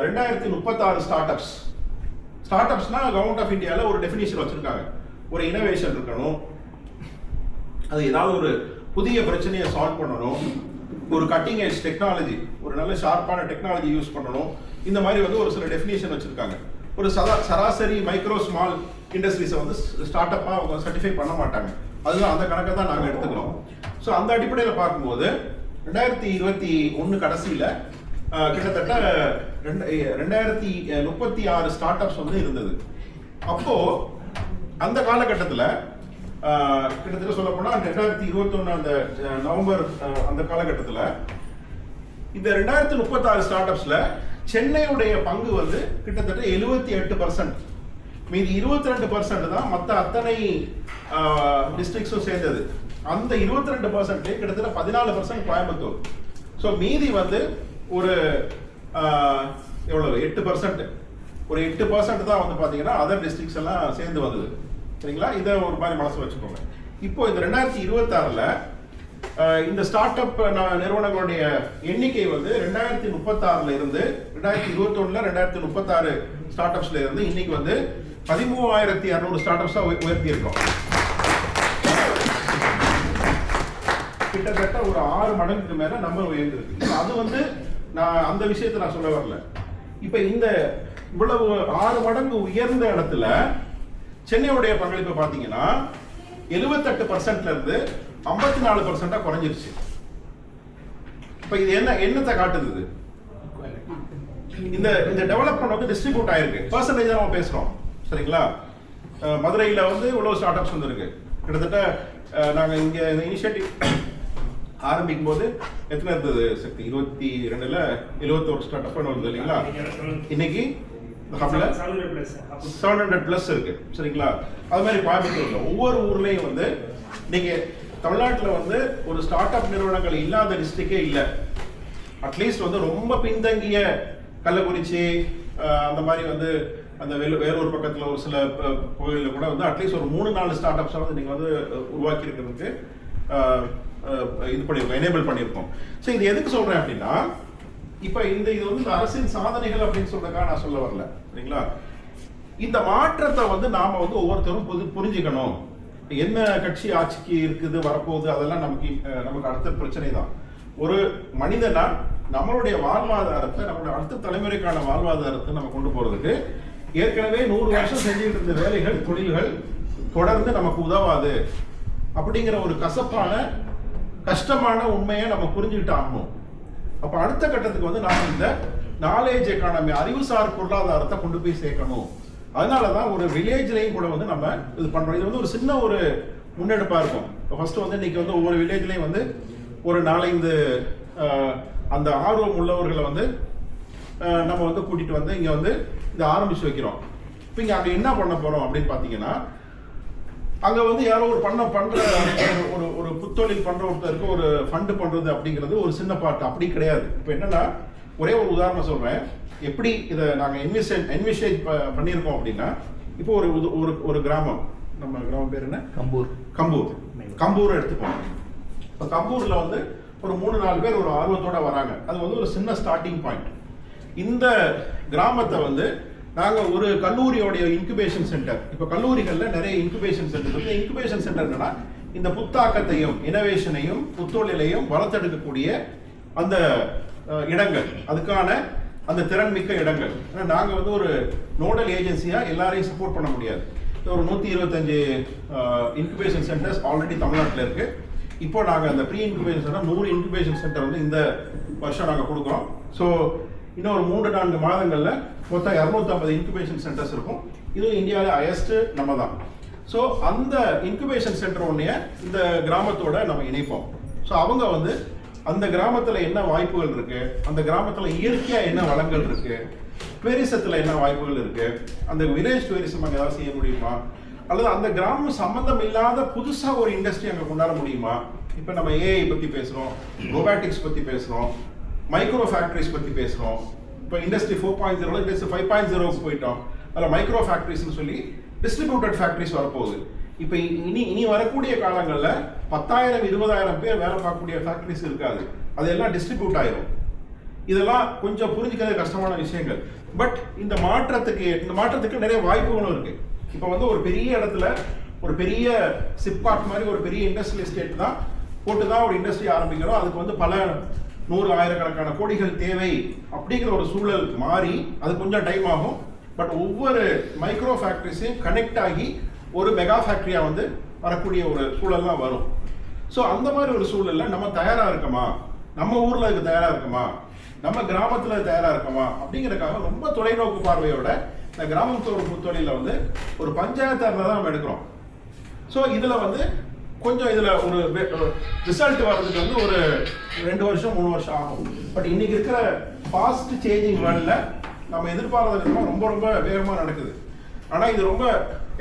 2036 ஸ்டார்ட் அப்ஸ். ஸ்டார்ட் அப்ஸ்னா கவர்மெண்ட் ஆஃப் இந்தியாவில் ஒரு டெஃபினிஷன் வச்சிருக்காங்க. ஒரு இனோவேஷன் இருக்கணும், அது ஏதாவது ஒரு புதிய பிரச்சனையை சால்வ் பண்ணணும், ஒரு கட்டிங் எட்ஜ் டெக்னாலஜி, ஒரு நல்ல ஷார்ப்பான டெக்னாலஜி யூஸ் பண்ணணும். இந்த மாதிரி வந்து ஒரு சில டெஃபினிஷன் வச்சிருக்காங்க. ஒரு சராசரி மைக்ரோ ஸ்மால் இண்டஸ்ட்ரீஸை வந்து ஸ்டார்ட் அப்பா அவங்க சர்டிஃபை பண்ண மாட்டாங்க. அதுதான் அந்த கணக்கை தான் நாங்கள் எடுத்துக்கிறோம். ஸோ அந்த அடிப்படையில் பார்க்கும்போது 2021 கடைசியில் கிட்டத்தட்ட 2036 ஸ்டார்ட் அப்ஸ் வந்து இருந்தது. அப்போ அந்த காலகட்டத்தில் கிட்டத்தட்ட சொல்ல போனா 2021 அந்த நவம்பர் அந்த காலகட்டத்தில் இந்த 2036 ஸ்டார்ட் அப்ஸ்ல சென்னையுடைய பங்கு வந்து கிட்டத்தட்ட 78%. மீதி 22% தான் மற்ற அத்தனை டிஸ்ட்ரிக்ட்ஸும் சேர்ந்தது. அந்த 22% கிட்டத்தட்ட 14% கோயம்புத்தூர். ஸோ மீதி வந்து ஒரு எவ்வளவு 8%, ஒரு 8% தான் வந்து பாத்தீங்கன்னா அதர் டிஸ்ட்ரிக்ட்ஸ் எல்லாம் சேர்ந்து வந்தது. சரிங்களா? இதை ஒரு மாதிரி மனசு வச்சுக்கோங்க. இப்போ இந்த 2026ல இந்த ஸ்டார்ட் அப் நிறுவனங்களுடைய எண்ணிக்கை வந்து 2036ல இருந்து 2021ல 2036 ஸ்டார்ட் அப்ஸ்ல இருந்து இன்னைக்கு வந்து 13,200 ஸ்டார்ட் அப்ஸா உயர்த்தி இருக்கோம். கிட்டத்தட்ட ஒரு 6 மடங்குக்கு மேல நம்பர் உயர்ந்திருக்கு. அது வந்து நான் அந்த விஷயத்தை நான் சொல்ல வரல. இப்ப இந்த இவ்வளவு 6 மடங்கு உயர்ந்த இடத்துல சென்னையுடைய பங்களிப்பு பாத்தீங்கன்னா 78%ல இருந்து 54% குறைஞ்சிருச்சு. இப்ப இது என்னத்தை காட்டுது? இந்த டெவலப்மெண்ட் வந்து டிஸ்ட்ரிபியூட் ஆயிருக்கு. பெர்சன்டேஜ் நம்ம பேசுறோம். சரிங்களா? மதுரையில வந்து இவ்வளவு ஸ்டார்ட் அப்ஸ் வந்துருக்கு. கிட்டத்தட்ட நாங்க இங்க இந்த இனிஷியேட்டிவ் ஆரம்பிக்கும் போது எத்தனை இருந்தது சக்தி? 22ல 71 ஸ்டார்ட் அப் வருது இல்லைங்களா? இன்னைக்கு 700+ இருக்கு. சரிங்களா? அது மாதிரி கோயம்புத்தூர்ல ஒவ்வொரு ஊர்லயும் வந்து நீங்க தமிழ்நாட்டில் வந்து ஒரு ஸ்டார்ட் அப் நிறுவனங்கள் இல்லாத டிஸ்ட்ரிக்டே இல்லை. அட்லீஸ்ட் வந்து ரொம்ப பின்தங்கிய கள்ளக்குறிச்சி அந்த மாதிரி வந்து அந்த வேலூர் பக்கத்தில் ஒரு சில பகுதிகளில் கூட வந்து அட்லீஸ்ட் ஒரு 3-4 ஸ்டார்ட் அப்ஸை வந்து நீங்கள் வந்து உருவாக்கி இருக்கிறதுக்கு இது பண்ணியிருக்கோம், எனேபிள் பண்ணியிருக்கோம். ஸோ இது எதுக்கு சொல்கிறேன் அப்படின்னா, இப்போ இது வந்து அரசின் சாதனைகள் அப்படின்னு சொல்றதுக்காக நான் சொல்ல வரல. சரிங்களா? இந்த மாற்றத்தை வந்து நாம வந்து ஒவ்வொருத்தரும் புரிஞ்சுக்கணும். என்ன கட்சி ஆட்சிக்கு இருக்குது வரப்போகுது அதெல்லாம் நமக்கு அடுத்த பிரச்சனை தான். ஒரு மனிதனா நம்மளுடைய வாழ்வாதாரத்தை, நம்மளுடைய அடுத்த தலைமுறைக்கான வாழ்வாதாரத்தை நம்ம கொண்டு போறதுக்கு ஏற்கனவே 100 வருஷம் செஞ்சுட்டு இருந்த வேலைகள், தொழில்கள் தொடர்ந்து நமக்கு உதவாது அப்படிங்கிற ஒரு கஷ்டமான உண்மையை நம்ம புரிஞ்சுக்கிட்டு ஆகணும். அப்ப அடுத்த கட்டத்துக்கு வந்து நாம இந்த நாலேஜ் எக்கானமி, அறிவுசார் பொருளாதாரத்தை கொண்டு போய் சேர்க்கணும். அதனாலதான் ஒரு வில்லேஜ்லயும் கூட வந்து நம்ம இது பண்றோம். இது வந்து ஒரு சின்ன ஒரு முன்னெடுப்பா இருக்கும். ஃபர்ஸ்ட் வந்து இன்னைக்கு வந்து ஒவ்வொரு வில்லேஜ்லயும் வந்து ஒரு 4-5 அந்த ஆர்வம் உள்ளவர்களை வந்து நம்ம வந்து கூட்டிட்டு வந்து இங்க வந்து இதை ஆரம்பிச்சு வைக்கிறோம். இப்போ இங்க அங்க என்ன பண்ண போறோம் அப்படின்னு பாத்தீங்கன்னா, அங்க வந்து யாரோ ஒரு பண்ற ஒரு புத்தொழில் பண்ற ஒருத்தருக்கு ஒரு ஃபண்ட் பண்றது அப்படிங்கிறது ஒரு சின்ன பார்ட் அப்படி கிடையாது. இப்போ என்னன்னா, ஒரே ஒரு உதாரணம் சொல்றேன். எப்படி இதை நாங்க என்விஷேட் பண்ணியிருக்கோம் அப்படின்னா, இப்போ ஒரு கிராமம், நம்ம கிராமம் பேர் என்ன? கம்பூர் எடுத்துப்போம். இப்போ கம்பூர்ல வந்து ஒரு 3-4 பேர் ஒரு ஆர்வத்தோட வராங்க. அது வந்து ஒரு சின்ன ஸ்டார்டிங் பாயிண்ட். இந்த கிராமத்தை வந்து நாங்க ஒரு கல்லூரியோடைய இன்குபேஷன் சென்டர், இப்ப கல்லூரிகள்ல நிறைய இன்குபேஷன் சென்டர் இருக்கு. இன்குபேஷன் சென்டர் என்னன்னா, இந்த புத்தாக்கத்தையும் இனோவேஷனையும் புத்தொழிலையும் வளர்த்தெடுக்கக்கூடிய அந்த இடங்கள், அதுக்கான அந்த திறன்மிக்க இடங்கள். நாங்க வந்து ஒரு நோடல் ஏஜென்சியா எல்லாரையும் சப்போர்ட் பண்ண முடியாது. ஒரு 125 இன்குபேஷன் சென்டர்ஸ் ஆல்ரெடி தமிழ்நாட்டில் இருக்கு. இப்போ நாங்க அந்த pre incubation centre 100 incubation centre வந்து இந்த வருஷம் நாங்க கொடுக்குறோம். ஸோ இன்னும் ஒரு 3-4 மாதங்கள்ல மொத்தம் 250 இன்குபேஷன் சென்டர்ஸ் இருக்கும். இது இந்தியாவில் ஹையஸ்ட் நம்ம தான். ஸோ அந்த இன்குபேஷன் சென்டர் ஒன்றைய இந்த கிராமத்தோட நம்ம இணைப்போம். ஸோ அவங்க வந்து அந்த கிராமத்தில் என்ன வாய்ப்புகள் இருக்கு, அந்த கிராமத்தில் இயற்கையாக என்ன வளங்கள் இருக்கு, டூரிசத்தில் என்ன வாய்ப்புகள் இருக்கு, அந்த வில்லேஜ் டூரிசம் அங்கே ஏதாவது செய்ய முடியுமா, அல்லது அந்த கிராமம் சம்பந்தம் இல்லாத புதுசாக ஒரு இண்டஸ்ட்ரி அங்கே கொண்டாட முடியுமா. இப்போ நம்ம ஏஐ பற்றி பேசுகிறோம், ரோபாட்டிக்ஸ் பற்றி பேசுகிறோம், மைக்ரோ ஃபேக்டரிஸ் பற்றி பேசுகிறோம். இப்போ இண்டஸ்ட்ரி 4.0 இண்டஸ்ட்ரி 5.0க்கு போயிட்டோம். அதில் மைக்ரோ ஃபேக்டரிஸ்னு சொல்லி டிஸ்ட்ரிபியூட்டட் ஃபேக்டரிஸ் வரப்போகுது. இப்போ இனி வரக்கூடிய காலங்களில் 10,000-20,000 பேர் வேலை பார்க்கக்கூடிய ஃபேக்டரிஸ் இருக்காது. அதெல்லாம் டிஸ்ட்ரிபியூட் ஆயிரும். இதெல்லாம் கொஞ்சம் புரிஞ்சுக்கிறது கஷ்டமான விஷயங்கள். பட் இந்த மாற்றத்துக்கு நிறைய வாய்ப்புகளும் இருக்கு. இப்போ வந்து ஒரு பெரிய இடத்துல ஒரு பெரிய சிப்காட் மாதிரி ஒரு பெரிய இண்டஸ்ட்ரியல் எஸ்டேட் தான் போட்டு தான் ஒரு இண்டஸ்ட்ரி ஆரம்பிக்கிறோம். அதுக்கு வந்து பல 100,000-கணக்கான கோடிகள் தேவை அப்படிங்கிற ஒரு சூழல் மாறி அது கொஞ்சம் டைம் ஆகும். பட் ஒவ்வொரு மைக்ரோ ஃபேக்டரிஸையும் கனெக்ட் ஆகி ஒரு மெகா ஃபேக்டரியா வந்து வரக்கூடிய ஒரு சூழல்லாம் வரும். ஸோ அந்த மாதிரி ஒரு சூழல்ல நம்ம தயாரா இருக்கோமா, நம்ம ஊர்ல இதுக்கு தயாரா இருக்கோமா, நம்ம கிராமத்துல தயாரா இருக்கோமா அப்படிங்கிறதுக்காக ரொம்ப தொலைநோக்கு பார்வையோட இந்த கிராமத்தோட புத்தொழில வந்து ஒரு பஞ்சாயத்து தான் நம்ம எடுக்கிறோம். ஸோ இதுல வந்து கொஞ்சம் இதுல ஒரு ரிசல்ட் வர்றதுக்கு வந்து ஒரு 2 வருஷம் 3 வருஷம் ஆகும். பட் இன்னைக்கு இருக்கிற ஃபாஸ்ட் சேஞ்சிங் வேர்ல்ட்ல நம்ம எதிர்பார்த்தது ரொம்ப ரொம்ப வேகமா நடக்குது. ஆனா இது ரொம்ப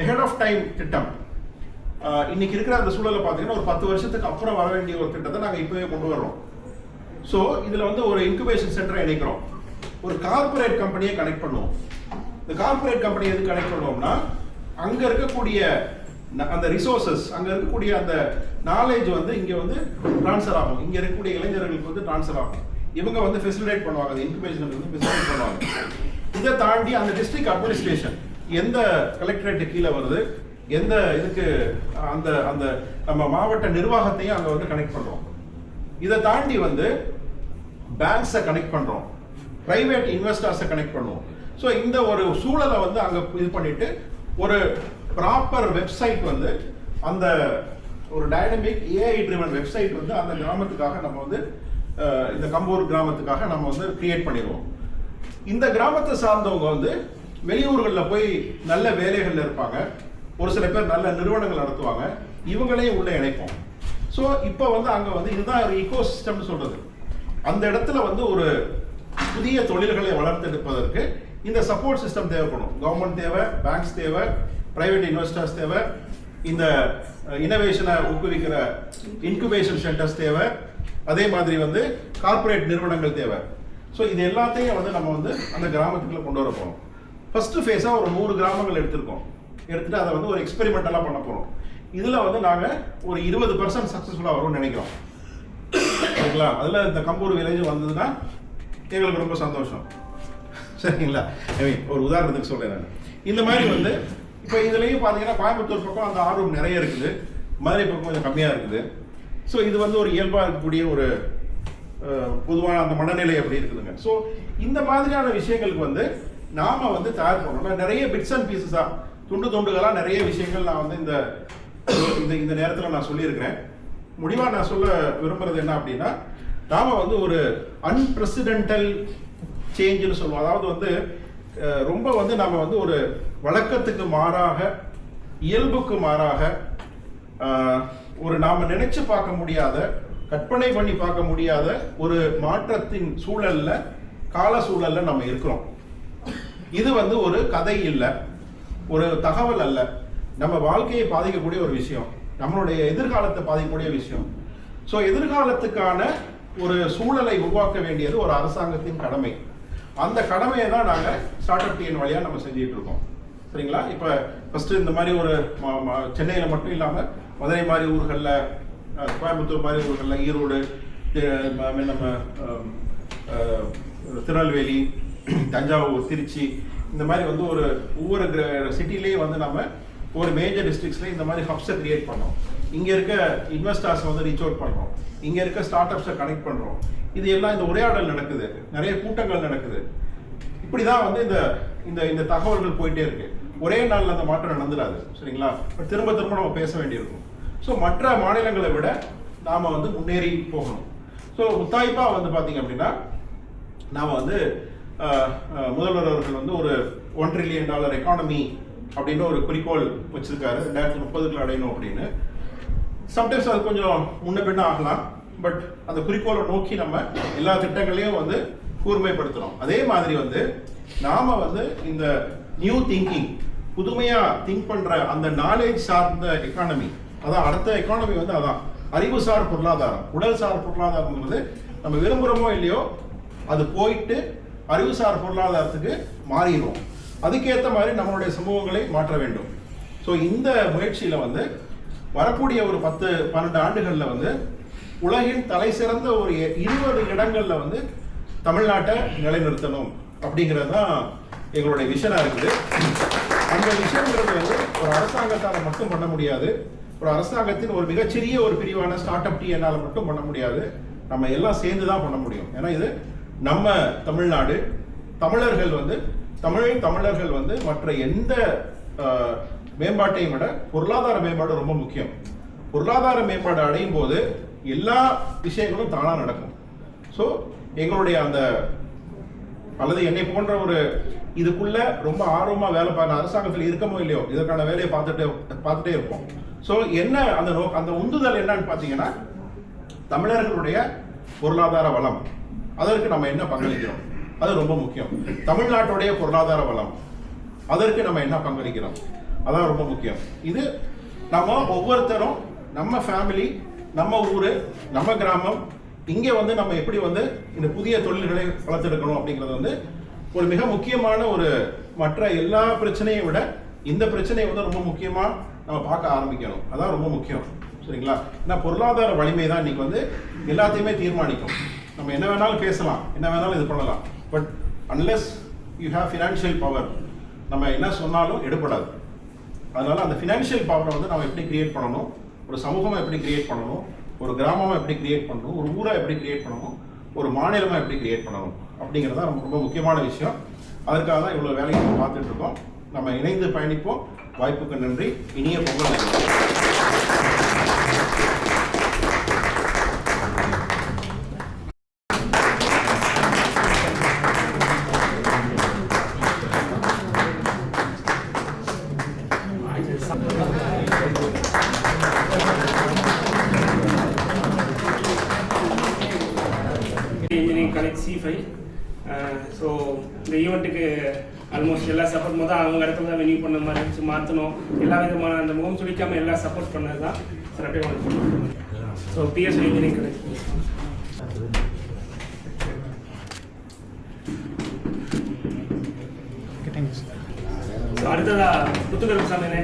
ஹெட் ஆஃப் டைம் திட்டம். இன்னைக்கு இருக்கிற அந்த சூழலை பார்த்தீங்கன்னா ஒரு 10 வருஷத்துக்கு அப்புறம் வர வேண்டிய ஒரு திட்டத்தை நாங்கள் இப்பவே கொண்டு வர்றோம். ஸோ இதுல வந்து ஒரு இன்குபேஷன் சென்டரை இணைக்கிறோம், ஒரு கார்பரேட் கம்பெனியை கனெக்ட் பண்ணுவோம். இந்த கார்பரேட் கம்பெனி எது கனெக்ட் பண்ணுவோம்னா, அங்க இருக்கக்கூடிய அந்த ரிசோர்சஸ், அங்க இருக்கக்கூடிய அந்த நாலேஜ் வந்து இங்க வந்து டிரான்ஸ்ஃபர் ஆகும். இங்க இருக்கக்கூடிய இளைஞர்களுக்கு வந்து டிரான்ஸ்ஃபர் ஆகும். இவங்க வந்து ஃபெசிலிட்டேட் பண்ணுவாங்க, அந்த இன்குபேஷன் வந்து ஃபெசிலிட்டேட் பண்ணுவாங்க. இதை தாண்டி அந்த டிஸ்ட்ரிக்ட் அட்மினிஸ்ட்ரேஷன் எந்த கலெக்டரேட் கீழே வருது, எந்த இதுக்கு அந்த அந்த நம்ம மாவட்ட நிர்வாகத்தையும் அங்க வந்து கனெக்ட் பண்றோம். இதை தாண்டி வந்து பேங்க்ஸை கனெக்ட் பண்றோம், பிரைவேட் இன்வெஸ்டர்ஸை கனெக்ட் பண்ணுவோம். ஸோ இந்த ஒரு சூழலை வந்து அங்க இது பண்ணிட்டு ஒரு ப்ராப்பர் வெப்சைட் வந்து அந்த ஒரு டைனமிக் ஏஐ ட்ரிவன் வெப்சைட் வந்து அந்த கிராமத்துக்காக நம்ம வந்து இந்த கம்பூர் கிராமத்துக்காக நம்ம வந்து கிரியேட் பண்ணிடுவோம். இந்த கிராமத்தை சார்ந்தவங்க வந்து வெளியூர்களில் போய் நல்ல வேலைகள்ல இருப்பாங்க, ஒரு சில பேர் நல்ல நிறுவனங்கள் நடத்துவாங்க, இவங்களையும் உள்ள இணைப்போம். ஸோ இப்போ வந்து அங்கே வந்து இதுதான் ஒரு ஈகோ சிஸ்டம்னு சொல்றது. அந்த இடத்துல வந்து ஒரு புதிய தொழில்களை வளர்த்தெடுப்பதற்கு இந்த சப்போர்ட் சிஸ்டம் தேவைப்படும். கவர்மெண்ட் தேவை, பேங்க்ஸ் தேவை, பிரைவேட் இன்வெஸ்டர்ஸ் தேவை, இந்த இனோவேஷனை ஊக்குவிக்கிற இன்குபேஷன் சென்டர்ஸ் தேவை, அதே மாதிரி வந்து கார்பரேட் நிறுவனங்கள் தேவை. ஸோ இது எல்லாத்தையும் வந்து நம்ம வந்து அந்த கிராமத்துக்குள்ள கொண்டு வர போகிறோம். ஃபர்ஸ்ட் ஃபேஸா ஒரு 100 கிராமங்கள் எடுத்துட்டு அதை வந்து ஒரு எக்ஸ்பெரிமெண்டலா பண்ண போறோம். இதுல வந்து நாங்க ஒரு 20% சக்சஸ்ஃபுல்லா வரும்னு நினைக்கிறோம். சரிங்களா? அதுல இந்த கம்பூர் வில்லேஜ் வந்ததுன்னா எங்களுக்கு ரொம்ப சந்தோஷம். சரிங்களா? ஒரு உதாரணத்துக்கு சொல்றேன். இந்த மாதிரி வந்து இப்போ இதுலேயும் பார்த்தீங்கன்னா கோயம்புத்தூர் பக்கம் அந்த ஆர்வம் நிறைய இருக்குது, மதுரை பக்கம் கொஞ்சம் கம்மியாக இருக்குது. ஸோ இது வந்து ஒரு இயல்பாக இருக்கக்கூடிய ஒரு பொதுவான அந்த மனநிலை அப்படி இருக்குதுங்க. ஸோ இந்த மாதிரியான விஷயங்களுக்கு வந்து நாம வந்து தயார் பண்ணணும். நிறைய பிட்ஸ் அண்ட் பீசஸாக துண்டுகளாக நிறைய விஷயங்கள் நான் வந்து இந்த நேரத்தில் நான் சொல்லியிருக்கிறேன். முடிவாக நான் சொல்ல விரும்புறது என்ன அப்படின்னா, நாம வந்து ஒரு அன்பிரசிடென்டல் சேஞ்சுன்னு சொல்லுவோம். அதாவது வந்து ரொம்ப வந்து நாம வந்து ஒரு வழக்கத்துக்கு மாறாக, இயல்புக்கு மாறாக, ஒரு நாம நினைச்சு பார்க்க முடியாத, கற்பனை பண்ணி பார்க்க முடியாத ஒரு மாற்றத்தின் சூழல்ல, கால சூழல்ல நம்ம இருக்கிறோம். இது வந்து ஒரு கதை இல்லை, ஒரு தகவல் அல்ல, நம்ம வாழ்க்கையை பாதிக்கக்கூடிய ஒரு விஷயம், நம்மளுடைய எதிர்காலத்தை பாதிக்கக்கூடிய விஷயம். ஸோ எதிர்காலத்துக்கான ஒரு சூழலை உருவாக்க வேண்டியது ஒரு அரசாங்கத்தின் கடமை. அந்த கடமையை தான் நாங்கள் ஸ்டார்ட் அப் டிஎன் வழியாக நம்ம செஞ்சுட்டு இருக்கோம். சரிங்களா? இப்போ ஃபர்ஸ்ட் இந்த மாதிரி ஒரு சென்னையில் மட்டும் இல்லாமல் மதுரை மாதிரி ஊர்களில், கோயம்புத்தூர் மாதிரி ஊர்களில், ஈரோடு, நம்ம திருநெல்வேலி, தஞ்சாவூர், திருச்சி, இந்த மாதிரி வந்து ஒரு ஒவ்வொரு சிட்டிலேயும் வந்து நம்ம ஒரு மேஜர் டிஸ்ட்ரிக்ட்ஸ்ல இந்த மாதிரி ஹப்ஸை கிரியேட் பண்ணோம். இங்கே இருக்க இன்வெஸ்டர்ஸ் வந்து ரீச் அவுட் பண்ணுறோம், இங்கே இருக்க ஸ்டார்ட் அப்ஸை கனெக்ட் பண்ணுறோம். இது எல்லாம் இந்த உரையாடல் நடக்குது, நிறைய கூட்டங்கள் நடக்குது. இப்படி தான் வந்து இந்த தகவல்கள் போயிட்டே இருக்கு. ஒரே நாளில் அந்த மாற்றம் நடந்துடாது. சரிங்களா? திரும்ப நம்ம பேச வேண்டியிருக்கும். ஸோ மற்ற மாநிலங்களை விட நாம் வந்து முன்னேறி போகணும். ஸோ முத்தாய்ப்பாக வந்து பார்த்தீங்க அப்படின்னா, நாம் வந்து முதல்வர் அவர்கள் வந்து ஒரு $1 trillion எக்கானமி அப்படின்னு ஒரு குறிக்கோள் வச்சிருக்காரு, 2030 அடையணும் அப்படின்னு. சம்டைம்ஸ் அது கொஞ்சம் முன்ன பின்ன ஆகலாம், பட் அந்த குறிக்கோளை நோக்கி நம்ம எல்லா திட்டங்களையும் வந்து கூர்மைப்படுத்துறோம். அதே மாதிரி வந்து நாம வந்து இந்த நியூ திங்கிங், புதுமையா திங்க் பண்ற அந்த நாலேஜ் சார்ந்த எக்கானமி, அதான் அடுத்த எக்கானமி வந்து அதான் அறிவுசார் பொருளாதாரம். உடல்சார் பொருளாதாரம்ங்கிறது நம்ம விரும்புகிறோமோ இல்லையோ அது போயிட்டு அறிவுசார் பொருளாதாரத்துக்கு மாறிடும். அதுக்கேற்ற மாதிரி நம்மளுடைய சமூகங்களை மாற்ற வேண்டும். ஸோ இந்த முயற்சியில் வந்து வரக்கூடிய ஒரு 10-12 ஆண்டுகளில் வந்து உலகின் தலை சிறந்த ஒரு 20 இடங்களில் வந்து தமிழ்நாட்டை நிலைநிறுத்தணும் அப்படிங்கிறது தான் எங்களுடைய விஷனாக இருக்குது. அந்த விஷயங்கிறது வந்து ஒரு அரசாங்கத்தால் மட்டும் பண்ண முடியாது, ஒரு அரசாங்கத்தின் ஒரு மிகச்சிறிய ஒரு பிரிவான ஸ்டார்ட் அப் டிஎன்ஆல் மட்டும் பண்ண முடியாது. நம்ம எல்லாம் சேர்ந்து தான் பண்ண முடியும். ஏன்னா இது நம்ம தமிழ்நாடு, தமிழர்கள் வந்து மற்ற எந்த மேம்பாட்டையும் விட பொருளாதார மேம்பாடு ரொம்ப முக்கியம். பொருளாதார மேம்பாடு அடையும் போது எல்லா விஷயங்களும் தானா நடக்கும். ஸோ எங்களுடைய அந்த அல்லது என்னை போன்ற ஒரு இதுக்குள்ள ரொம்ப ஆர்வமா வேலை பார்க்க அரசாங்கத்தில் இருக்கமோ இல்லையோ இதற்கான வேலையை பார்த்துட்டே இருப்போம். ஸோ என்ன அந்த உந்துதல் என்னன்னு பார்த்தீங்கன்னா, தமிழர்களுடைய பொருளாதார வளம், அதற்கு நம்ம என்ன பங்களிக்கிறோம், அது ரொம்ப முக்கியம். தமிழ்நாட்டுடைய பொருளாதார வளம், அதற்கு நம்ம என்ன பங்களிக்கிறோம், அதான் ரொம்ப முக்கியம். இது நம்ம ஒவ்வொருத்தரும், நம்ம ஃபேமிலி, நம்ம ஊரு, நம்ம கிராமம், இங்கே வந்து நம்ம எப்படி வந்து இந்த புதிய தொழில்களை வளர்த்தெடுக்கணும் அப்படிங்கிறது வந்து ஒரு மிக முக்கியமான ஒரு மற்ற எல்லா பிரச்சனையை விட இந்த பிரச்சனையை வந்து ரொம்ப முக்கியமா நம்ம பார்க்க ஆரம்பிக்கணும். அதான் ரொம்ப முக்கியம். சரிங்களா? ஏன்னா பொருளாதார வலிமை தான் இன்னைக்கு வந்து எல்லாத்தையுமே தீர்மானிக்கும். நம்ம என்ன வேணாலும் பேசலாம், என்ன வேணாலும் இது பண்ணலாம், but unless you have financial power, நம்ம என்ன சொன்னாலும் எடுபடாது. அதனால அந்த ஃபினான்ஷியல் பவரை வந்து நம்ம எப்படி கிரியேட் பண்ணணும், ஒரு சமூகமாக எப்படி கிரியேட் பண்ணணும், ஒரு கிராமமாக எப்படி கிரியேட் பண்ணணும், ஒரு ஊரை எப்படி கிரியேட் பண்ணணும், ஒரு மாநிலமாக எப்படி கிரியேட் பண்ணணும் அப்படிங்கிறது தான் ரொம்ப முக்கியமான விஷயம். அதற்காக தான் இவ்வளோ வேலையை நம்ம பார்த்துட்டு இருக்கோம். நம்ம இணைந்து பயணிப்போம். வாய்ப்புக்கு நன்றி. இனிய பொங்கல் நன்றி. Engineering college C5. ஸோ இந்த ஈவெண்ட்டுக்கு ஆல்மோஸ்ட் எல்லா சப்போர்ட் மொதல் அவங்க இடத்துல தான் வெனியூ பண்ண மாதிரி இருந்துச்சு, மாற்றணும், எல்லா விதமான அந்த முகம் சுழிக்காமல் எல்லா சப்போர்ட் பண்ணது தான் சார். அப்படியே வந்து so PS engineering college. So அடுத்ததா புத்துக்கருப்பு சாமினே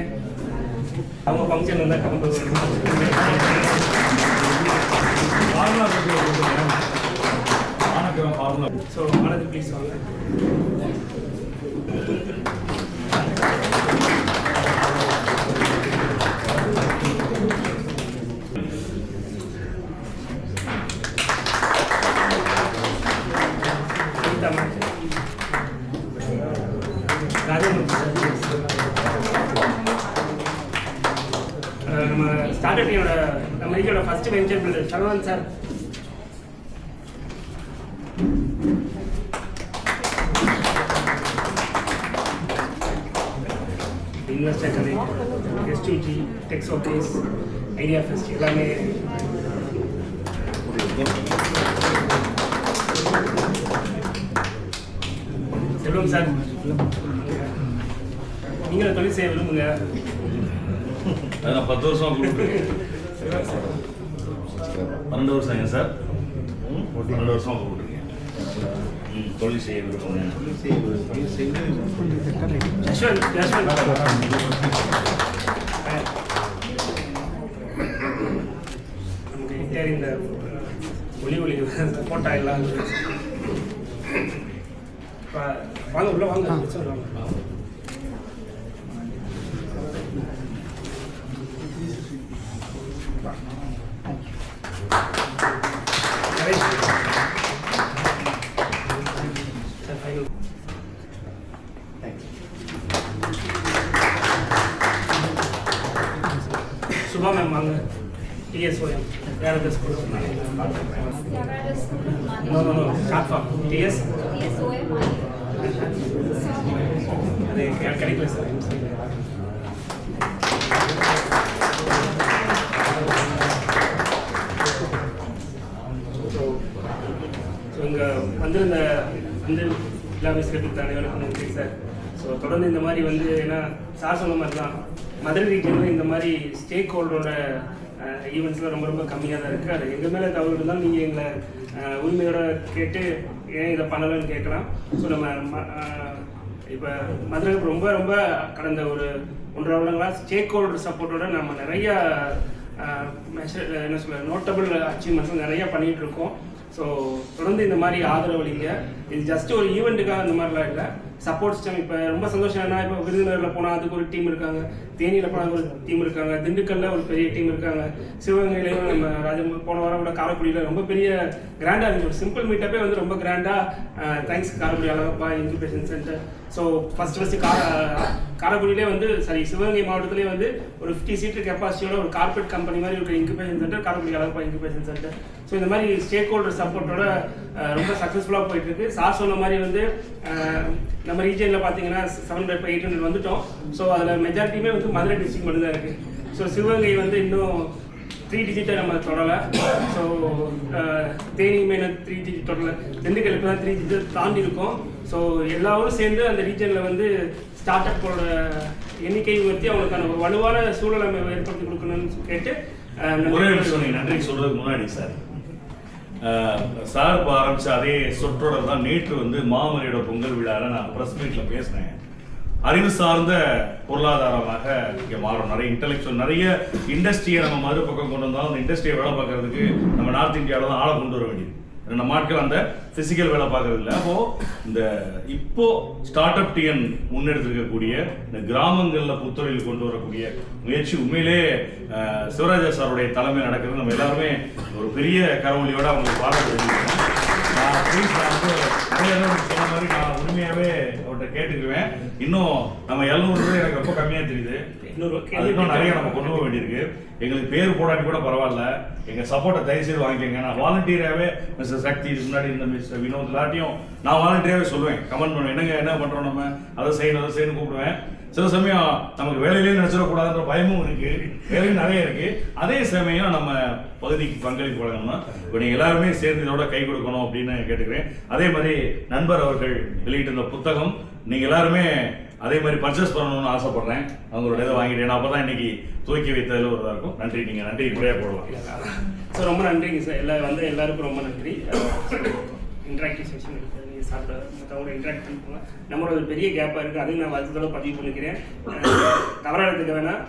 அவங்க ஃபங்க்ஷன் வந்தால் கம்பல் ஸோ ஆனந்த் ப்ளீஸ் வாங்க. நம்ம ஸ்டார்டப்பியோட நம்ம ரீஜனோட first venture builder Saravanan sir. Investor connect, SDG, டெக்ஸ் ஆஃபீஸ், ஐடியா ஃபெஸ்ட் எல்லாமே. செல்வம் சார், நீங்களும் தொழில் செய்ய விரும்புங்க. நான் 10 வருஷமா கூப்பிட்டுருக்கேன். 12 வருஷம் சார், 12 வருஷமா கூப்பிட்டுருக்கேன். தொழில் செய்ய விரும்புங்க. நமக்கு இந்த ஒளி போட்டா எல்லாம் வாங்க உள்ள வாங்க. சுபா மேம் வாங்க. TSOM வேற ஏதாவது school? No short form TS அது கிடைக்கல சார். ஸோ இங்கே வந்திருந்த அனைவருக்கும் நன்றி சார். ஸோ தொடர்ந்து இந்த மாதிரி வந்து ஏன்னா சார் சொன்ன மாதிரி தான் மதுரை ரீஜனில் இந்த மாதிரி ஸ்டேக் ஹோல்டரோட ஈவெண்ட்ஸ்லாம் ரொம்ப ரொம்ப கம்மியாக தான் இருக்குது. அது எங்கள் மேலே தவறு இருந்தாலும் நீங்கள் எங்களை உரிமையோட கேட்டு ஏன் இதை பண்ணலைன்னு கேட்கலாம். ஸோ நம்ம இப்போ மதுரை ரொம்ப ரொம்ப கடந்த ஒரு 1.5 வருடங்களாக ஸ்டேக் ஹோல்டர் சப்போர்ட்டோட நம்ம நிறைய என்ன சொல்ல நோட்டபிள் அச்சீவ்மெண்ட்ஸ் நிறையா பண்ணிகிட்டு இருக்கோம். ஸோ தொடர்ந்து இந்த மாதிரி ஆதரவு அளிங்க. இது ஜஸ்ட் ஒரு ஈவெண்ட்டுக்காக இந்த மாதிரிலாம் இல்லை, சப்போர்ட் சிஸ்டம். இப்போ ரொம்ப சந்தோஷம் என்ன, இப்போ விருதுநகரில் போனால் அதுக்கு ஒரு டீம் இருக்காங்க, தேனியில் போனால் ஒரு டீம் இருக்காங்க, திண்டுக்கல்ல ஒரு பெரிய டீம் இருக்காங்க, சிவகங்கையிலையும் நம்ம போன வாரம் கூட காரைக்குடியில் ரொம்ப பெரிய கிராண்டாக இருந்துச்சு. ஒரு சிம்பிள் மீட்டப்பே வந்து ரொம்ப கிராண்டாக thanks Karaikudi Alagappa incubation centre. So first காரைக்குடியிலே வந்து சிவகங்கை மாவட்டத்திலே வந்து ஒரு 50 சீட்டர் கெப்பாசிட்டியோட ஒரு கார்பரேட் கம்பெனி மாதிரி ஒரு incubation centre Karaikudi Alagappa incubation centre. So இந்த மாதிரி ஸ்டேக் ஹோல்டர் சப்போர்ட்டோட ரொம்ப சக்ஸஸ்ஃபுல்லாக போயிட்டு இருக்கு. சார் சொன்ன மாதிரி வந்து நம்ம ரீஜனில் பார்த்தீங்கன்னா 700 800 வந்துட்டோம். ஸோ அதில் மெஜாரிட்டியுமே வந்து மதுரை டிஸ்ட்ரிக்ட் மட்டும் தான் இருக்குது. ஸோ சிவகங்கை வந்து இன்னும் 3 டிஜிட்டை நம்ம தொடலை. ஸோ தேனியுமே 3 டிஜிட் தொடலை. திண்டுக்கல் இப்போ தான் 3 டிஜிட் தாண்டி இருக்கோம். ஸோ எல்லாரும் சேர்ந்து அந்த ரீஜனில் வந்து ஸ்டார்ட் அப்போட எண்ணிக்கையை உயர்த்தி அவங்களுக்கான ஒரு வலுவான சூழலை ஏற்படுத்தி கொடுக்கணும்னு கேட்டு ஒரே விஷயம் நன்றி சொல்றதுக்கு முன்னாடி சார் இப்போ ஆரம்பிச்ச அதே சொற்றொடர் தான் நேற்று வந்து மாமரியோட பொங்கல் விழாவில் நான் ப்ரெஸ் மீட்டில் பேசினேன். அறிவு சார்ந்த பொருளாதாரமாக இங்கே மாறும். நிறைய இன்டெலெக்சுவல் நிறைய இண்டஸ்ட்ரியை நம்ம மறுபக்கம் கொண்டு வந்தாலும் அந்த இண்டஸ்ட்ரியை வேலை பார்க்கறதுக்கு நம்ம நார்த் இந்தியாவில் தான் ஆளை கொண்டு வர வேண்டியது. நம்ம ஆட்கள் அந்த பிசிக்கல் வேலை பார்க்கறது இல்லை. அப்போ இந்த இப்போ ஸ்டார்ட் அப் டிஎன் முன்னெடுத்திருக்கக்கூடிய இந்த கிராமங்களில் புத்தொழில் கொண்டு வரக்கூடிய முயற்சி உண்மையிலே சிவராஜா சாருடைய தலைமை நடக்கிறது. நம்ம எல்லாருமே ஒரு பெரிய கரவொலியோட அவங்களுக்கு பாராட்ட வேண்டியிருக்கோம். சொன்ன மாதிரி நான் உண்மையாவே அவர்கிட்ட கேட்டுக்குவேன். இன்னும் நம்ம 700 எனக்கு ரொம்ப கம்மியா தெரியுது. இன்னும் நிறைய நம்ம கொண்டு போக வேண்டியிருக்கு. எங்களுக்கு பேர் போடாட்டி கூட பரவாயில்ல, எங்க சப்போர்ட்டை தயவு செய்து வாங்கிக்கோங்க. நான் வாலண்டியராகவே மிஸ்டர் சக்தி முன்னாடி இருந்த மிஸ்டர் வினோத் எல்லாத்தையும் நான் வாலண்டியராகவே சொல்லுவேன், கமெண்ட் பண்ணுவேன், என்னங்க என்ன பண்றோம் நம்ம அதை செய்யணும் கூப்பிடுவேன். சில சமயம் நமக்கு வேலையிலேயே நினைச்சிடக்கூடாதுன்ற பயமும் இருக்கு, வேலையும் நிறைய இருக்கு. அதே சமயம் நம்ம பகுதிக்கு பங்களிப்பு வழங்கணும்னா இப்போ நீங்கள் எல்லாருமே சேர்ந்து இதோட கை கொடுக்கணும் அப்படின்னு கேட்டுக்கிறேன். அதே மாதிரி நண்பர் அவர்கள் வெளியிட்ட இந்த புத்தகம் நீங்கள் எல்லாருமே அதே மாதிரி பர்ச்சேஸ் பண்ணணும்னு ஆசைப்படுறேன். அவங்களோட இதை வாங்கிட்டேன். அப்போ தான் இன்னைக்கு துவக்கி வைத்ததில் ஒரு இருக்கும். நன்றி. நீங்கள் நன்றி முறையாக போடலாம். சார் ரொம்ப நன்றிங்க சார். எல்லாருக்கும் ரொம்ப நன்றி. இன்ட்ராக்டிவ் செஷன் நீங்கள் சாப்பிட மற்றவங்களோட இன்ட்ராக்ட் பண்ணிக்கோங்க. நம்மளோட ஒரு பெரிய கேப்பாக இருக்குது, அதையும் நான் வருத்தத்தோட பதிவு பண்ணிக்கிறேன். தவறாக எடுத்துக்க வேணாம்.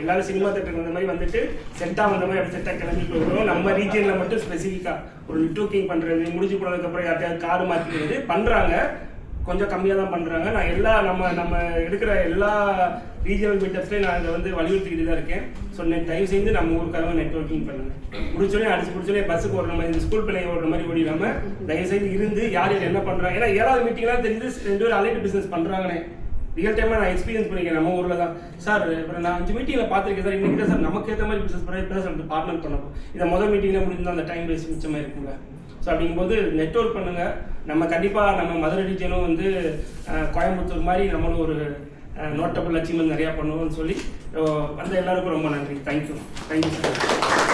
எல்லாரும் சினிமா தேட்டருக்கு வந்த மாதிரி வந்துட்டு செட்டாக வந்த மாதிரி அப்படி செட்டாக கிளம்பி போகிறோம். நம்ம ரீஜனில் மட்டும் ஸ்பெசிஃபிக்காக ஒரு நெட்வொர்க்கிங் பண்ணுறது, முடிஞ்சு போனதுக்கப்புறம் யார்ட்டையாவது கார்டு மாற்றிக்கிறது பண்ணுறாங்க, கொஞ்சம் கம்மியாக தான் பண்ணுறாங்க. நான் நம்ம எடுக்கிற எல்லா ரீஜனல் மீட்டர்ஸ்லேயும் நான் அதை வந்து வலியுறுத்திக்கிட்டு தான் இருக்கேன். ஸோ தயவு செய்து நம்ம ஊருக்காக நெட்வொர்க்கிங் பண்ணுங்க. முடிச்சோடனே பிடிச்சோடனே பஸ்ஸுக்கு ஓடுற மாதிரி, இந்த ஸ்கூல் பிள்ளைங்க ஓடுற மாதிரி ஓடிடாமல் தயவு செய்து இருந்து யார் யார் என்ன பண்ணுறாங்க. ஏன்னா 7வது மீட்டிங்லாம் தெரிஞ்சு 2 பேர் அலைட் பிஸ்னஸ் பண்ணுறாங்கன்னே ரியல் டைமாக நான் எக்ஸ்பீரியன்ஸ் பண்ணிக்கிறேன் நம்ம ஊரில் தான் சார். இப்போ நான் 5 மீட்டிங்கில் பார்த்துருக்கேன் சார். இன்றைக்கி தான் சார் நமக்கு ஏற்ற மாதிரி பிஸ்னஸ் பேசுறது பார்ட்னர் பண்ணப்போ இதை முதல் மீட்டிங்கில் முடிஞ்சால் அந்த டைம் வேஸ்ட் மிச்சமாக இருக்குங்க. ஸோ அப்படிங்கும்போது நெட்வொர்க் பண்ணுங்கள். நம்ம கண்டிப்பாக நம்ம மதுரை ரீஜனும் வந்து கோயம்புத்தூர் மாதிரி நம்மளும் ஒரு நோட்டபிள் அச்சீவ்மெண்ட் நிறையா பண்ணுவோம்னு சொல்லி வந்த எல்லாருக்கும் ரொம்ப நன்றி. Thank you sir.